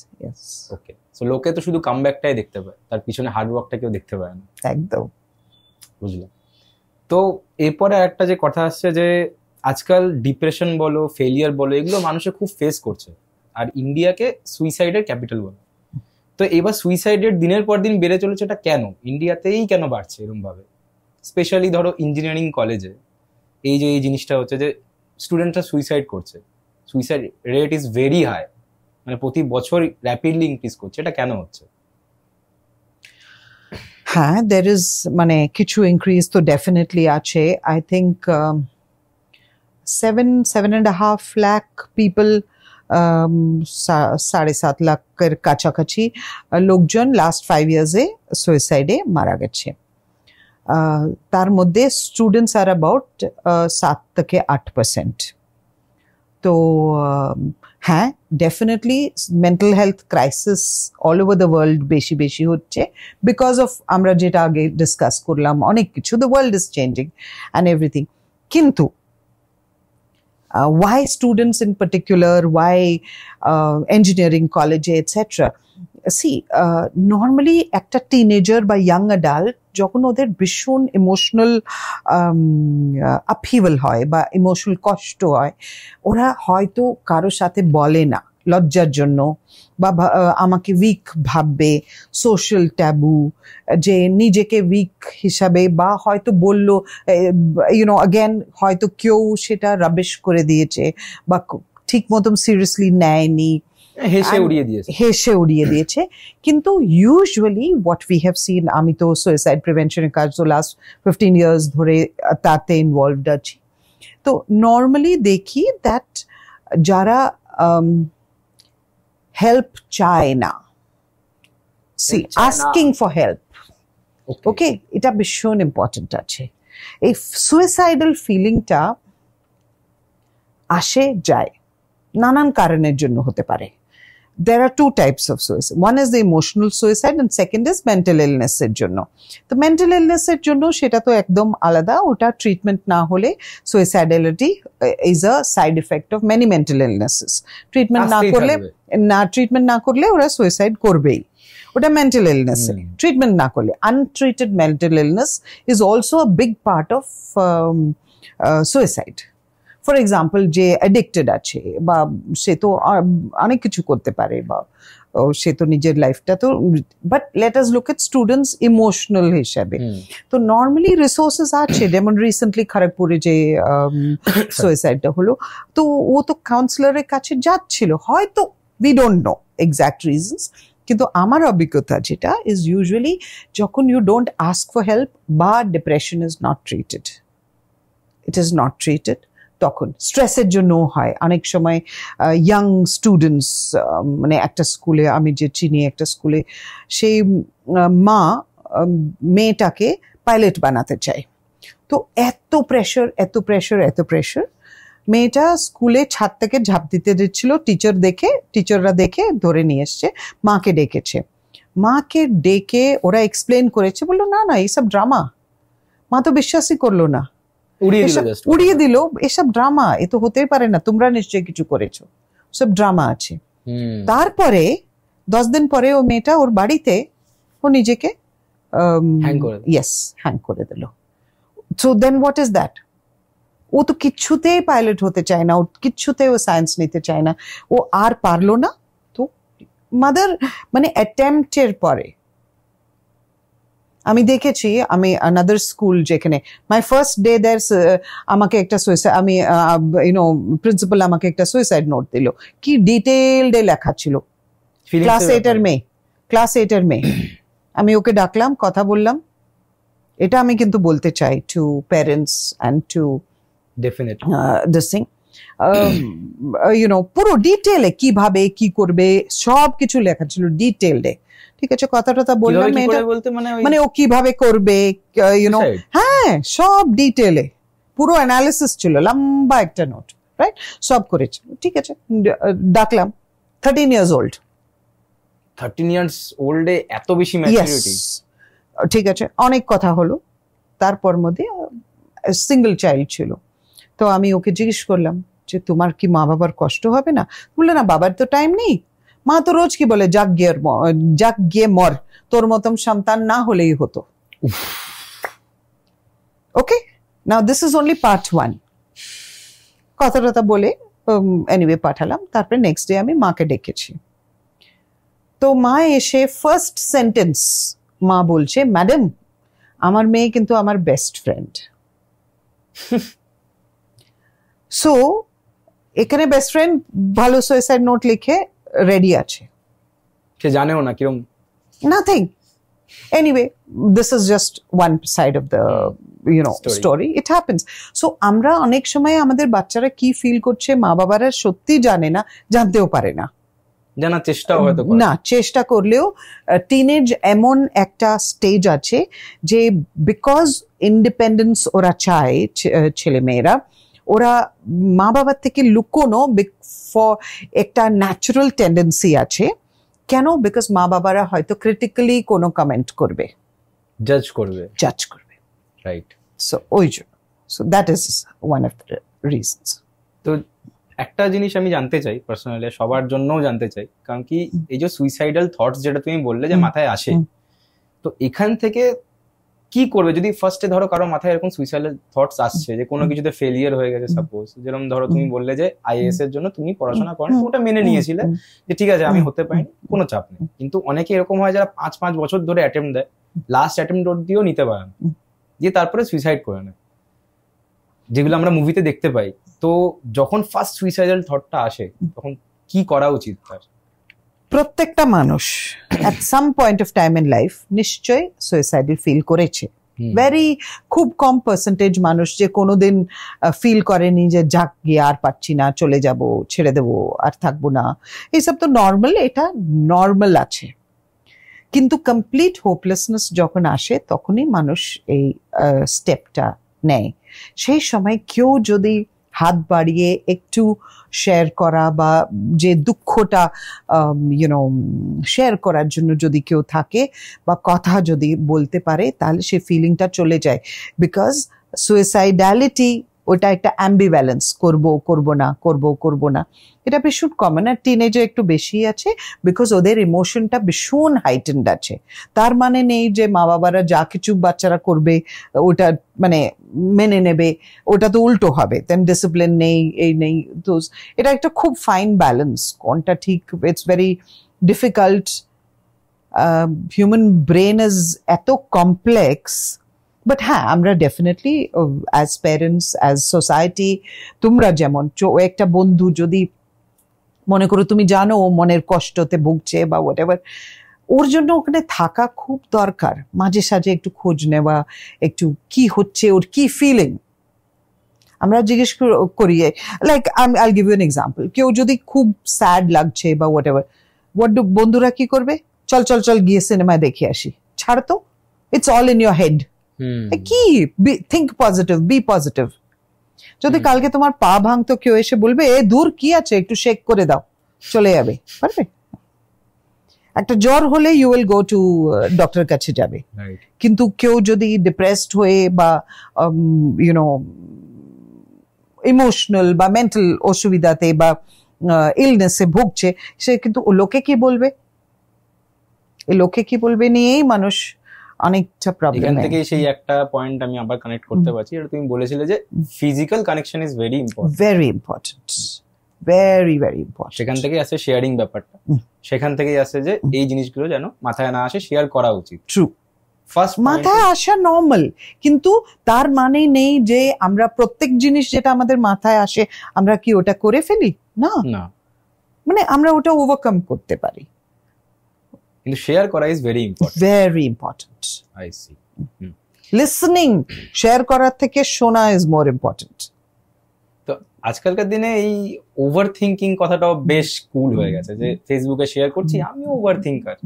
ওকে, সো লোকে তো শুধু কামব্যাকটাই দেখতে পায়, তার পিছনে হার্ড ওয়ার্কটা কেউ দেখতে পায় না। একদম, বুঝলাম। তো এরপরে একটা যে কথা আসছে যে আজকাল ডিপ্রেশন বলো, ফেলিয়ার বলো, এগুলো মানুষে খুব ফেস করছে, আর ইন্ডিয়াকে সুইসাইডের ক্যাপিটাল বলে। তো এবার সুইসাইডের দিনের পর দিন বেড়ে চলেছে, এটা কেন ইন্ডিয়াতেই কেন বাড়ছে এরকম ভাবে? স্পেশালি ধরো ইঞ্জিনিয়ারিং কলেজে এই জিনিসটা হচ্ছে যে স্টুডেন্টরা সুইসাইড করছে, suicide rate is very high, মানে প্রতি বছর র্যাপিডলি ইনক্রিজ করছে, এটা কেন হচ্ছে? হ্যাঁ, দের ইজ মানে কিছু ইনক্রিজ তো ডেফিনেটলি আছে। আই থিঙ্ক 7.5 লাখ পিপল, 7.5 লাখের কাছাকাছি লোকজন লাস্ট 5 ইয়ার্সে সুইসাইডে মারা গেছে। তার মধ্যে স্টুডেন্টস আর অ্যাবাউট 7 থেকে 8%। তো হ্যাঁ, definitely mental health crisis all over the world বেশি হচ্ছে, বিকজ অফ আমরা যেটা আগে ডিসকাস করলাম অনেক কিছু, the world is changing and everything. কিন্তু why students in particular, why engineering college, etc. See, normally একটা টিনেজার বা ইয়াং অ্যাডাল্ট যখন ওদের ভীষণ ইমোশনাল আপহিভাল হয় বা ইমোশনাল কষ্ট হয়, ওরা হয়তো কারোর সাথে বলে না লজ্জার জন্য, বা আমাকে উইক ভাববে, সোশ্যাল ট্যাবু, যে নিজেকে উইক হিসাবে, বা হয়তো বললো অ্যাগেন হয়তো কেউ সেটা রাবিশ করে দিয়েছে বা ঠিক মতন সিরিয়াসলি নেয়নি, হেসে উড়িয়ে দিয়েছে। কিন্তু usually what we have seen, আমি তো সুইসাইড প্রিভেনশনের কাজ তো লাস্ট 15 ইয়ার্স ধরে তাতে ইনভলভড আছি, তো নর্মালি দেখি দ্যাট যারা হেল্প চায় না, আস্কিং ফর হেল্প, ওকে, এটা ভীষণ ইম্পর্টেন্ট আছে। এই সুইসাইডাল ফিলিংটা আসে যায় নানান কারণের জন্য হতে পারে। There are 2 types of suicide. One is the emotional suicide and second is mental illness এর জন্য। তো mental illness এর জন্য সেটা তো একদম আলাদা, ওটা ট্রিটমেন্ট না হলে suicidality is a side effect of many mental illnesses. Treatment না করলে ওরা সুইসাইড করবেই, ওটা মেন্টাল ইলনেস। ট্রিটমেন্ট না করলে untreated mental illness is also a big part of suicide. For example, যে অ্যাডিক্টেড আছে বা সে তো অনেক কিছু করতে পারে, বা সে তো নিজের লাইফটা তো, but let us look at students emotional হিসাবে। তো নর্মালি রিসোর্সেস আছে, যেমন রিসেন্টলি খড়গপুরে যে সুইসাইডটা হলো, তো ও তো কাউন্সিলরের কাছে যাচ্ছিল, হয়তো we don't know exact reasons, কিন্তু আমার অভিজ্ঞতা যেটা ইজ ইউজুয়ালি যখন you don't ask for help বা depression is not treated, it is not treated, তখন স্ট্রেসের জন্য হয় অনেক সময়। ইয়াং স্টুডেন্টস, মানে একটা স্কুলে আমি যে চিনি, একটা স্কুলে সেই মা মেয়েটাকে পাইলট বানাতে চায়, তো এত প্রেশার, মেয়েটা স্কুলে ছাদ থেকে ঝাঁপ দিতে দিচ্ছিল, টিচাররা দেখে ধরে নিয়ে এসছে, মাকে ডেকে ওরা এক্সপ্লেন করেছে, বললো না এইসব ড্রামা। মা তো বিশ্বাসই করলো না, উড়িয়ে দিল, এসব ড্রামা, এ তো হতেই পারে না, তোমরা নিশ্চয়ই কিছু করেছো, সব ড্রামা আছে। তারপরে 10 দিন পরে ও মেয়েটা ওর বাড়িতে ও নিজেকে হ্যাং করে দিল। So then what is that? ও তো কিচ্ছুতেই পাইলট হতে চায় না, ও কিচ্ছুতেই ও সায়েন্স নিতে চায় না, ও আর পারলো না। তো মাদার মানে অ্যাটেম্পটের পরে আমি দেখেছি, আমি আনাদার স্কুল যেখানে মাই ফার্স্ট ডে দেয়ার, আমাকে একটা সুইসাইড, আমি প্রিন্সিপাল আমাকে একটা সুইসাইড নোট দিল, কি ডিটেইলডে লেখা ছিল, ক্লাস 8 এর মেয়ে। আমি ওকে ডাকলাম, কথা বললাম। এটা আমি কিন্তু বলতে চাই to parents and to this thing, পুরো ডিটেইলে কিভাবে কি করবে সব কিছু লেখা ছিল ডিটেইলডে। ঠিক আছে, কথাটা বললাম, মানে ও কিভাবে করবে, হ্যাঁ সব ডিটেইলে পুরো অ্যানালিসিস ছিল, লম্বা একটা নোট, রাইট, সব করেছিল। ঠিক আছে, ডাকলাম, 13 years old। 13 years old এ এত বেশি ম্যাচুরিটি? ঠিক আছে, অনেক কথা হলো, তারপর মধ্যে সিঙ্গেল চাইল্ড ছিল। তো আমি ওকে জিজ্ঞেস করলাম যে তোমার কি মা বাবার কষ্ট হবে না? বললো না, বাবার তো টাইম নেই, মা তো রোজ কি বলে, যাক গিয়ে মর, তোর মতন সন্তান না হলেই হতো। ওকে, নাও দিস ইজ অনলি পার্ট 1। কথাটা বলে এনিওয়ে পাঠালাম। তারপরে নেক্সট ডে আমি মাকে ডেকেছি। তো মা এসে ফার্স্ট সেন্টেন্স মা বলছে, ম্যাডাম আমার মেয়ে কিন্তু আমার বেস্ট ফ্রেন্ড। সো এখানে বেস্ট ফ্রেন্ড ভালো সুইসাইড নোট লিখে রেডি আছে, সে জানেও না কিরকম, nothing. Anyway this is just one side of the story, it happens. So আমরা অনেক সময় আমাদের বাচ্চারা কি ফিল করছে মা বাবারা সত্যি জানে না, জানতেও পারে না, জানার চেষ্টাও হয়তো না, চেষ্টা করলেও। টিনেজ এমন একটা স্টেজ আছে যে বিকজ ইন্ডিপেন্ডেন্স ওরা চায়, ছেলে মেয়েরা, ওরা মা বাবার থেকে লুকোনো একটা ন্যাচারাল টেন্ডেন্সি আছে। কেন? বিকজ মা বাবারা হয়তো ক্রিটিক্যালি কোনো কমেন্ট করবে, জাজ করবে, রাইট। সো ওই জন্য, so that is one of the reasons. তো একটা জিনিস আমি জানতে চাই পার্সোনালি, সবার জন্যও জানতে চাই, কারণ কি এই যে সুইসাইডাল থটস যেটা তুমি বললে যে মাথায় আসে, তো এখান থেকে কি করবে যদি ফার্স্টে ধরো কারো মাথায় এরকম সুইসাইডাল থটস আসছে যে কোনো কিছুতে ফেলিয়ার হয়ে গেছে, সাপোজ যেরকম ধরো তুমি বললে যে আইএএস এর জন্য তুমি পড়াশোনা করো, ওটা মেনে নিয়েছিলে যে ঠিক আছে আমি হতে পারিনি, কোনো চাপ নেই। কিন্তু অনেকে এরকম হয় যারা 5 বছর ধরে অ্যাটেম্প দেয়, লাস্ট অ্যাটেম্প দিয়েও নিতে পারে না, দিয়ে তারপরে সুইসাইড করে নেয়, যেগুলো আমরা মুভিতে দেখতে পাই। তো যখন ফার্স্ট সুইসাইডাল থটটা আসে তখন কি করা উচিত তার? প্রত্যেকটা মানুষ at some point of time in life নিশ্চয় সুইসাইডাল ফিল করেছে। খুব কম পার্সেন্টেজ মানুষ যে কোনোদিন ফিল করেনি যে যাক গিয়ে আর পাচ্ছি না, চলে যাব, ছেড়ে দেবো, আর থাকবো না, এইসব তো নর্মাল, এটা নর্মাল আছে। কিন্তু কমপ্লিট হোপলেসনেস যখন আসে তখনই মানুষ এই স্টেপটা নেয়। সেই সময় কেউ যদি হাত বাড়িয়ে একটু শেয়ার করা বা যে দুঃখটা শেয়ার করার জন্য যদি কেউ থাকে বা কথা যদি বলতে পারে, তাহলে সে ফিলিংটা চলে যায়। বিকজ সুইসাইডালিটি ওটা একটা অ্যাম্বিভ্যালেন্স, করব না, এটা ভীষণ কমন। আর টিনেজে একটু বেশি আছে বিকজ ওদের ইমোশনটা ভীষণ হাইটেন্ড আছে। তার মানে নেই যে মা বাবারা যা কিছু বাচ্চারা করবে ওটা মানে মেনে নেবে, ওটা তো উল্টো হবে, দেন ডিসিপ্লিন নেই, এই নেই। তো এটা একটা খুব ফাইন ব্যালেন্স, কোনটা ঠিক, it's very difficult. Human brain is এত কমপ্লেক্স। বাট হ্যাঁ, আমরা definitely as parents, as society, তোমরা যেমন একটা বন্ধু যদি মনে করো তুমি জানো ও মনের কষ্টতে ভুগছে বা হোয়াট এভার, ওর জন্য ওখানে থাকা খুব দরকার, মাঝে সাঝে একটু খোঁজ নেওয়া, একটু কি হচ্ছে, ওর কি ফিলিং আমরা জিজ্ঞেস করি। লাইক আইল গিভ ইউ এন এক্সাম্পল, কেউ যদি খুব স্যাড লাগছে বা হোয়াট এভার, বন্ধুরা কি করবে, চল গিয়ে সিনেমায় দেখে আসি, ছাড় তো, it's all in your head. কি থিঙ্ক পজিটিভ, বি পজিটিভ। যদি কালকে তোমার পা ভাঙতো, কেউ এসে বলবে এ দূর কি আছে, একটু শেক করে দাও, চলে যাবে, পারবে? একটা জ্বর হলে you will go to doctor কাছে যাবে, কিন্তু কেউ যদি ডিপ্রেসড হয়ে বা ইউনো ইমোশনাল বা মেন্টাল অসুবিধাতে বা ইলনেসে ভুগছে, সে কিন্তু লোকে কি বলবে, লোকে কি বলবে নিয়েই মানুষ অনেকটা প্রবলেম। এখান থেকে সেই একটা পয়েন্ট আমি আবার কানেক্ট করতে পারছি, এটা তুমি বলেছিলে যে physical connection is very important, very important, very very important. সেখান থেকেই আসে শেয়ারিং ব্যাপারটা, সেখান থেকেই আসে যে এই জিনিসগুলো যেন মাথায় না আসে, শেয়ার করা উচিত। ট্রু, ফার্স্ট মাথায় আসা নর্মাল, কিন্তু তার মানে নেই যে আমরা প্রত্যেক জিনিস যেটা আমাদের মাথায় আসে আমরা কি ওটা করে ফেলি, না না, মানে আমরা ওটা ওভারকাম করতে পারি, কিন্তু শেয়ার করা is very important, very important. I see. Listening share করার থেকে শোনা ইজ মোর ইম্পর্টেন্ট। তো আজকালকার দিনে এই ওভার থিঙ্কিং কথাটাও বেশ কুল হয়ে গেছে, যে ফেসবুকে শেয়ার করছি আমিও ওভার থিঙ্কার,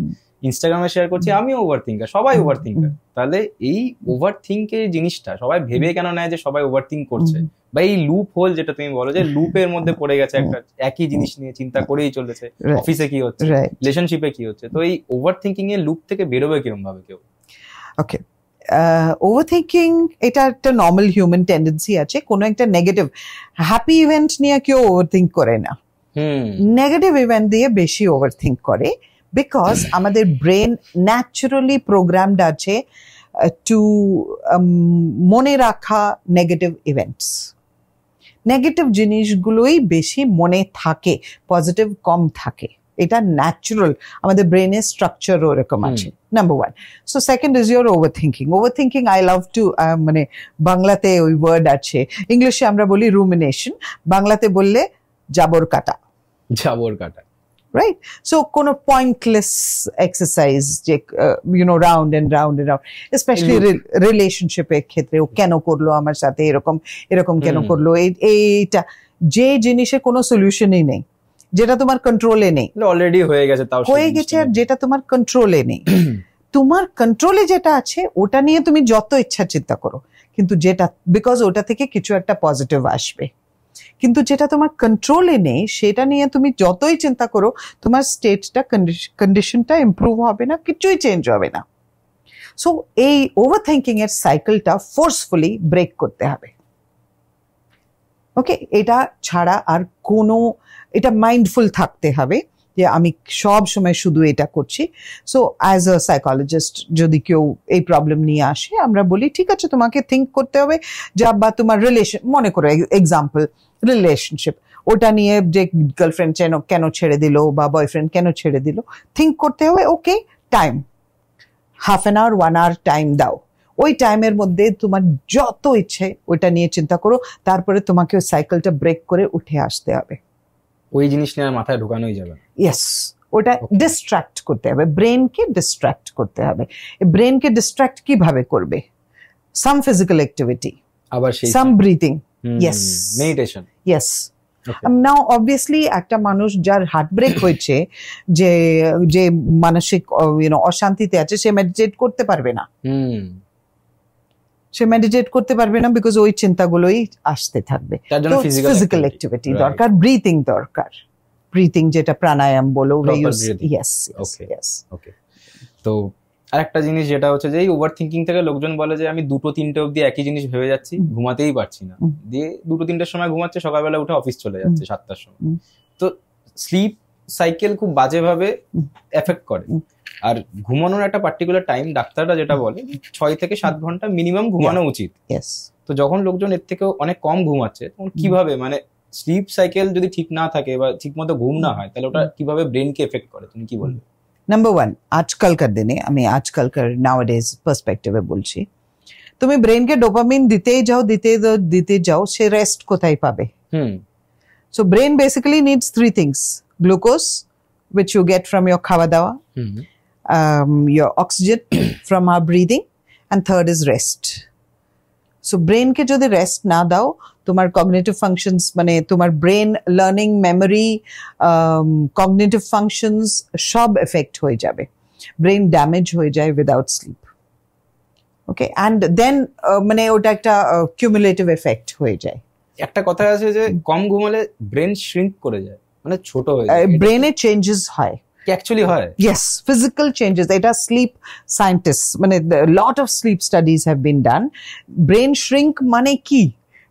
ইনস্টাগ্রামে শেয়ার করছি আমিও ওভার থিঙ্কার, সবাই ওভার থিঙ্কার। তাহলে এই ওভার থিঙ্কের জিনিসটা সবাই ভেবে কেন নেয় যে সবাই ওভার থিঙ্ক করছে, বা এই লুপ হোল যেটা তুমি বলো যে লুপের মধ্যে পড়ে গেছে, একটা একই জিনিস নিয়ে চিন্তা করেই চলেছে, অফিসে কি হচ্ছে, রিলেশনশিপে কি হচ্ছে। তো এই ওভার থিঙ্কিং এর লুপ থেকে বেরোবে কিরকম ভাবে কেউ? ওকে, ওভারথিংকিং এটা একটা নর্মাল হিউম্যান টেন্ডেন্সি আছে। কোনো একটা নেগেটিভ হ্যাপি ইভেন্ট নিয়ে কেউ ওভারথিঙ্ক করে না, নেগেটিভ ইভেন্ট দিয়ে বেশি ওভারথিঙ্ক করে, বিকজ আমাদের ব্রেন ন্যাচারালি প্রোগ্রামড আছে টু মনে রাখা নেগেটিভ ইভেন্টস। নেগেটিভ জিনিসগুলোই বেশি মনে থাকে, পজিটিভ কম থাকে, এটা ন্যাচারাল, আমাদের ব্রেনের স্ট্রাকচার ওরকম আছে, number one. So second is your over thinking. Over thinking I love to, মানে বাংলাতে ওই ওয়ার্ড আছে, ইংলিশে আমরা বলি রুমিনেশন, বাংলাতে বললে জাবর কাটা, জাবর কাটা, রাইট? সো কোনো পয়েন্টলেস এক্সারসাইজ যে you know round and round and round, specially রিলেশনশিপের ক্ষেত্রে, ও কেন করলো আমার সাথে এরকম, এরকম কেন করলো, এইটা যে জিনিসের কোনো সলিউশনই নেই, যেটা তোমার কন্ট্রোলে নেই, অলরেডি হয়ে গেছে, তাও হয়ে গেছে, আর যেটা তোমার কন্ট্রোলে নেই। তোমার কন্ট্রোলে যেটা আছে ওটা নিয়ে তুমি যত ইচ্ছা চিন্তা করো, কিন্তু যেটা, বিকজ ওটা থেকে কিছু একটা পজিটিভ আসবে, কিন্তু যেটা তোমার কন্ট্রোলে নেই সেটা নিয়ে তুমি যতই চিন্তা করো তোমার স্টেটটা, কন্ডিশনটা ইমপ্রুভ হবে না, কিছুই চেঞ্জ হবে না। সো এই ওভার থিঙ্কিং এর সাইকেলটা ফোর্সফুলি ব্রেক করতে হবে। ওকে, এটা ছাড়া আর কোনো, এটা মাইন্ডফুল থাকতে হবে যে আমি সব সময় শুধু এটা করছি। সো অ্যাজ আ সাইকোলজিস্ট যদি কেউ এই প্রবলেম নিয়ে আসে, আমরা বলি ঠিক আছে তোমাকে থিঙ্ক করতে হবে, যা বা তোমার রিলেশন, মনে করো এক্সাম্পল রিলেশনশিপ, ওটা নিয়ে যে গার্লফ্রেন্ড কেন ছেড়ে দিল বা বয়ফ্রেন্ড কেন ছেড়ে দিল, থিঙ্ক করতে হবে। Okay, time, half an hour 1 hour time দাও, ওই টাইমের মধ্যে তোমার যত ইচ্ছে ওইটা নিয়ে চিন্তা করো, তারপরে তোমাকে ওই সাইকেলটা ব্রেক করে উঠে আসতে হবে। ওই জিনিস নিয়ে মাথায় ঢোকানোই যাবে, ইয়েস, ওটা ডিস্ট্রাক্ট করতে হবে, ব্রেনকে ডিস্ট্রাক্ট করতে হবে। ব্রেনকে ডিস্ট্রাক্ট কিভাবে করবে? সাম ফিজিক্যাল অ্যাক্টিভিটি, আবার সেই সাম ব্রিথিং, ইয়েস, মেডিটেশন, ইয়েস। নাও অবভিয়াসলি একটা মানুষ যার হার্ট ব্রেক হয়েছে, যে যে মানসিক অশান্তিতে আছে, সে মেডিটেট করতে পারবে না, সে মেডিটেট করতে পারবে না, বিকজ ওই চিন্তাগুলোই আসতে থাকবে। ফিজিক্যাল অ্যাক্টিভিটি দরকার, ব্রিথিং দরকার, ব্রিথিং যেটা প্রাণায়াম বলো, ইয়েস ইয়েস। ওকে, তো আরেকটা জিনিস যেটা হচ্ছে যে এই ওভার থিঙ্কিং থেকে লোকজন বলে যে আমি 2-3টে অবধি একই জিনিস ভেবে যাচ্ছি, ঘুমাতেই পারছি না, দিয়ে 2-3টের সময় ঘুমাচ্ছে, সকালবেলা উঠে অফিস চলে যাচ্ছে 7টার সময়। তো স্লিপ সাইকেল খুব বাজেভাবে এফেক্ট করে। আর ঘুমানোর একটা পার্টিকুলার টাইম, ডাক্তাররা যেটা বলে 6 থেকে 7 ঘন্টা মিনিমাম ঘুমানো উচিত। তো যখন লোকজন এর থেকে অনেক কম ঘুমাচ্ছে, তখন কিভাবে, মানে স্লিপ সাইকেল যদি ঠিক না থাকে বা ঠিক মতো ঘুম না হয়, তাহলে ওটা কিভাবে ব্রেনকে এফেক্ট করে, তুমি কি বলবে? নাম্বার ওয়ান, আজকালকার দিনে, আমি আজকালকার নাওয়াডেজ পার্সপেক্টিভে বলছি, তুমি ব্রেনকে ডোপামিন দিতে যাও, সে রেস্ট কোথায় পাবে? So brain basically needs 3 things: glucose, which you get from your খাওয়া দাওয়া, your oxygen from our breathing, and third is rest. So brain কে যদি রেস্ট না দাও, তোমার কগনিটিভ ফাংশনস, মানে তোমার brain learning, memory, cognitive functions সব এফেক্ট হয়ে যাবে, ব্রেন ড্যামেজ হয়ে যায় without sleep. Okay, and then মানে ওটা একটা কিউমুলেটিভ এফেক্ট হয়ে যায়। একটা কথা আছে যে কম ঘুমালে ব্রেন শ্রিঙ্ক করে যায়, মানে ছোট হয়ে যায়, ব্রেনে চেঞ্জেস হয়। কি অ্যাকচুয়ালি হয়? Yes, physical changes. It has sleep scientists. A lot of sleep studies have been done. Brain shrink mane ki?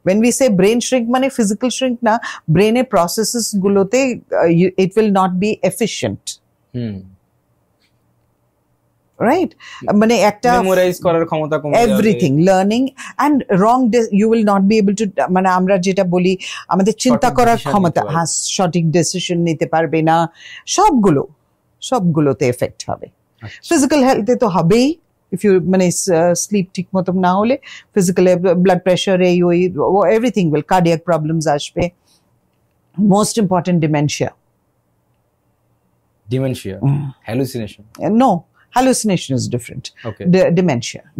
When we say brain shrink mane physical shrink na, brain e processes gulote it will not be efficient. Right? Ekta memorise করার ক্ষমতা কমে যাবে, everything learning and you will not be able to আমরা যেটা বলি আমাদের চিন্তা করার ক্ষমতা, হ্যাঁ, সঠিক ডিসিশন নিতে পারবে না, সবগুলোতে এফেক্ট হবে। ফিজিক্যাল হেলথে তো হবেই, ইফ ইউ স্লিপ ঠিক মতো না হলে physical blood pressure everything will, cardiac problems আসবে, most important dementia. Hallucination? No, hallucination is different. Okay.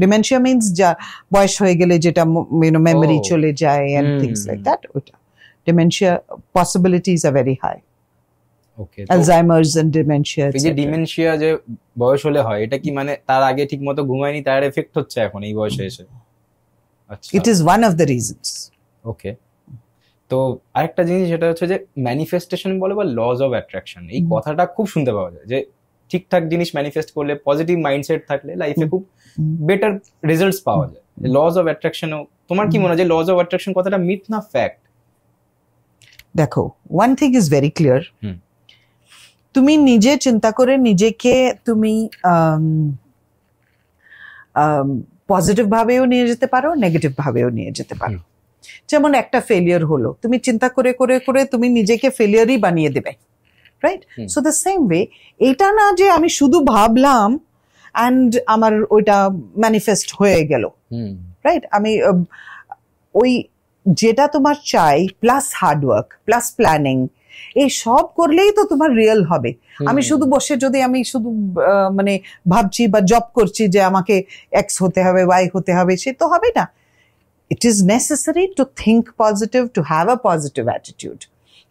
Dementia means বয়স হয়ে গেলে যেটা memory চলে যায় and things like that. Dementia possibilities are very high. Okay. Alzheimer's and dementia. এই যে ডিমেনশিয়া যে বয়স হলে হয়, এটা কি তার আগে ঠিকমতো ঘুমায়নি তার এফেক্ট হচ্ছে এখন এই বয়সে এসে? আচ্ছা, it is one of the reasons. ওকে। তো আরেকটা জিনিস যেটা হচ্ছে যে ম্যানিফেস্টেশন বলে বা লজ অফ অ্যাট্রাকশন, এই কথাটা খুব শুনতে পাওয়া যায় যে ঠিকঠাক জিনিস ম্যানিফেস্ট করলে, পজিটিভ মাইন্ডসেট থাকলে লাইফে খুব বেটার রেজাল্টস পাওয়া যায়। লজ অফ অ্যাট্রাকশনও তোমার কি মনে হয় যে লজ অফ অ্যাট্রাকশন কথাটা মিথ না ফ্যাক্ট? দেখো, one thing is very clear. তুমি নিজে চিন্তা করে নিজেকে তুমি পজিটিভ ভাবেও নিয়ে যেতে পারো, নেগেটিভ ভাবেও নিয়ে যেতে পারো। যেমন একটা ফেলিয়ার হলো, তুমি চিন্তা করে করে করে তুমি নিজেকে ফেলিয়ারই বানিয়ে দেবে, right? So the same way, এটা না যে আমি শুধু ভাবলাম অ্যান্ড আমার ওইটা ম্যানিফেস্ট হয়ে গেল, রাইট? আমি ওই যেটা তোমার চাই প্লাস হার্ডওয়ার্ক প্লাস প্ল্যানিং, এই সব করলেই তো তোমার রিয়েল হবে। আমি শুধু বসে যদি আমি শুধু ভাবছি বা জব করছি যে আমাকে এক্স হতে হবে, ওয়াই হতে হবে, সে তো হবে না। It is necessary to think positive, to have a positive attitude.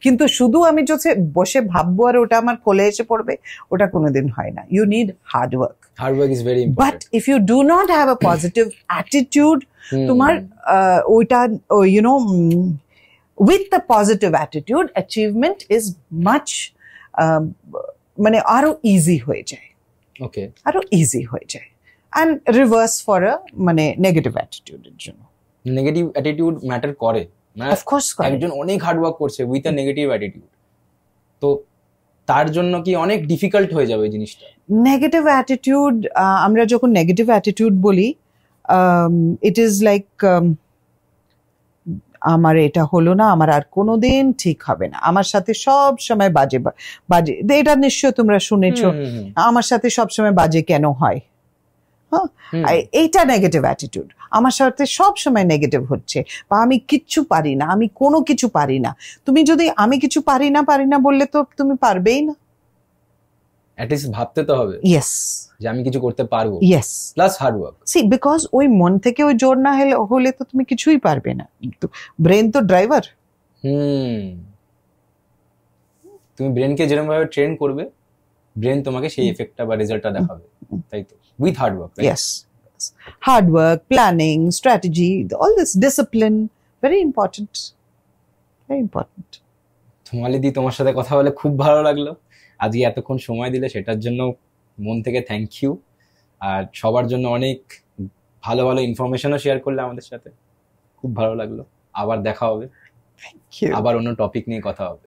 কিন্তু শুধু আমি যদি বসে ভাববো আর ওটা আমার কোলে এসে পড়বে, ওটা কোনোদিন হয় না। You need hard work. Hard work is very important. But if you do not have a positive attitude, তোমার ওইটা with the positive attitude, achievement is much আরো ইজি হয়ে যায়। ওকে, আরো ইজি হয়ে যায়। and reverse for a negative attitude এর জন্য। নেগেটিভ অ্যাটিটিউড ম্যাটার করে? of course করে। একজন অনেক হার্ড ওয়ার্ক করছে উইথ আ নেগেটিভ অ্যাটিটিউড, তো তার জন্য কি অনেক ডিফিকাল্ট হয়ে যাবে এই জিনিসটা? নেগেটিভ অ্যাটিটিউড, আমরা যখন নেগেটিভ অ্যাটিটিউড বলি, ইট ইজ লাইক আমার এটা হলো না, আমার আর কোনোদিন ঠিক হবে না, আমার সাথে সব সময় বাজে বাজে, এটা নিশ্চয় তোমরা শুনেছো, আমার সাথে সব সময় বাজে কেন হয়? হ্যাঁ, এইটা নেগেটিভ অ্যাটিটিউড। আমার সাথে সব সময় নেগেটিভ হচ্ছে, বা আমি কিচ্ছু পারি না, আমি কোনো কিছু পারি না। তুমি যদি আমি কিছু পারি না বললে তো তুমি পারবেই না। অ্যাটলিস্ট ভাবতে তো হবে ইয়েস যে আমি কিছু করতে পারবো, yes, plus hard work. See, because ওই মন থেকে ওই জোর না হলে তো তুমি কিছুই পারবে না। ব্রেন তো ড্রাইভার। তুমি ব্রেনকে যেরকম ভাবে ট্রেন করবে, ব্রেন তোমাকে সেই এফেক্টটা বা রেজাল্টটা দেখাবে, তাই তো? With hard work. Yes, hard work, planning, strategy, all this, discipline, very important, very important. মালিদি, তোমার সাথে কথা বলে খুব ভালো লাগলো। আজকে এতক্ষণ সময় দিলে সেটার জন্য মন থেকে থ্যাংক ইউ। আর সবার জন্য অনেক ভালো ভালো ইনফরমেশনও শেয়ার করলে আমাদের সাথে, খুব ভালো লাগলো। আবার দেখা হবে, আবার অন্য টপিক নিয়ে কথা হবে।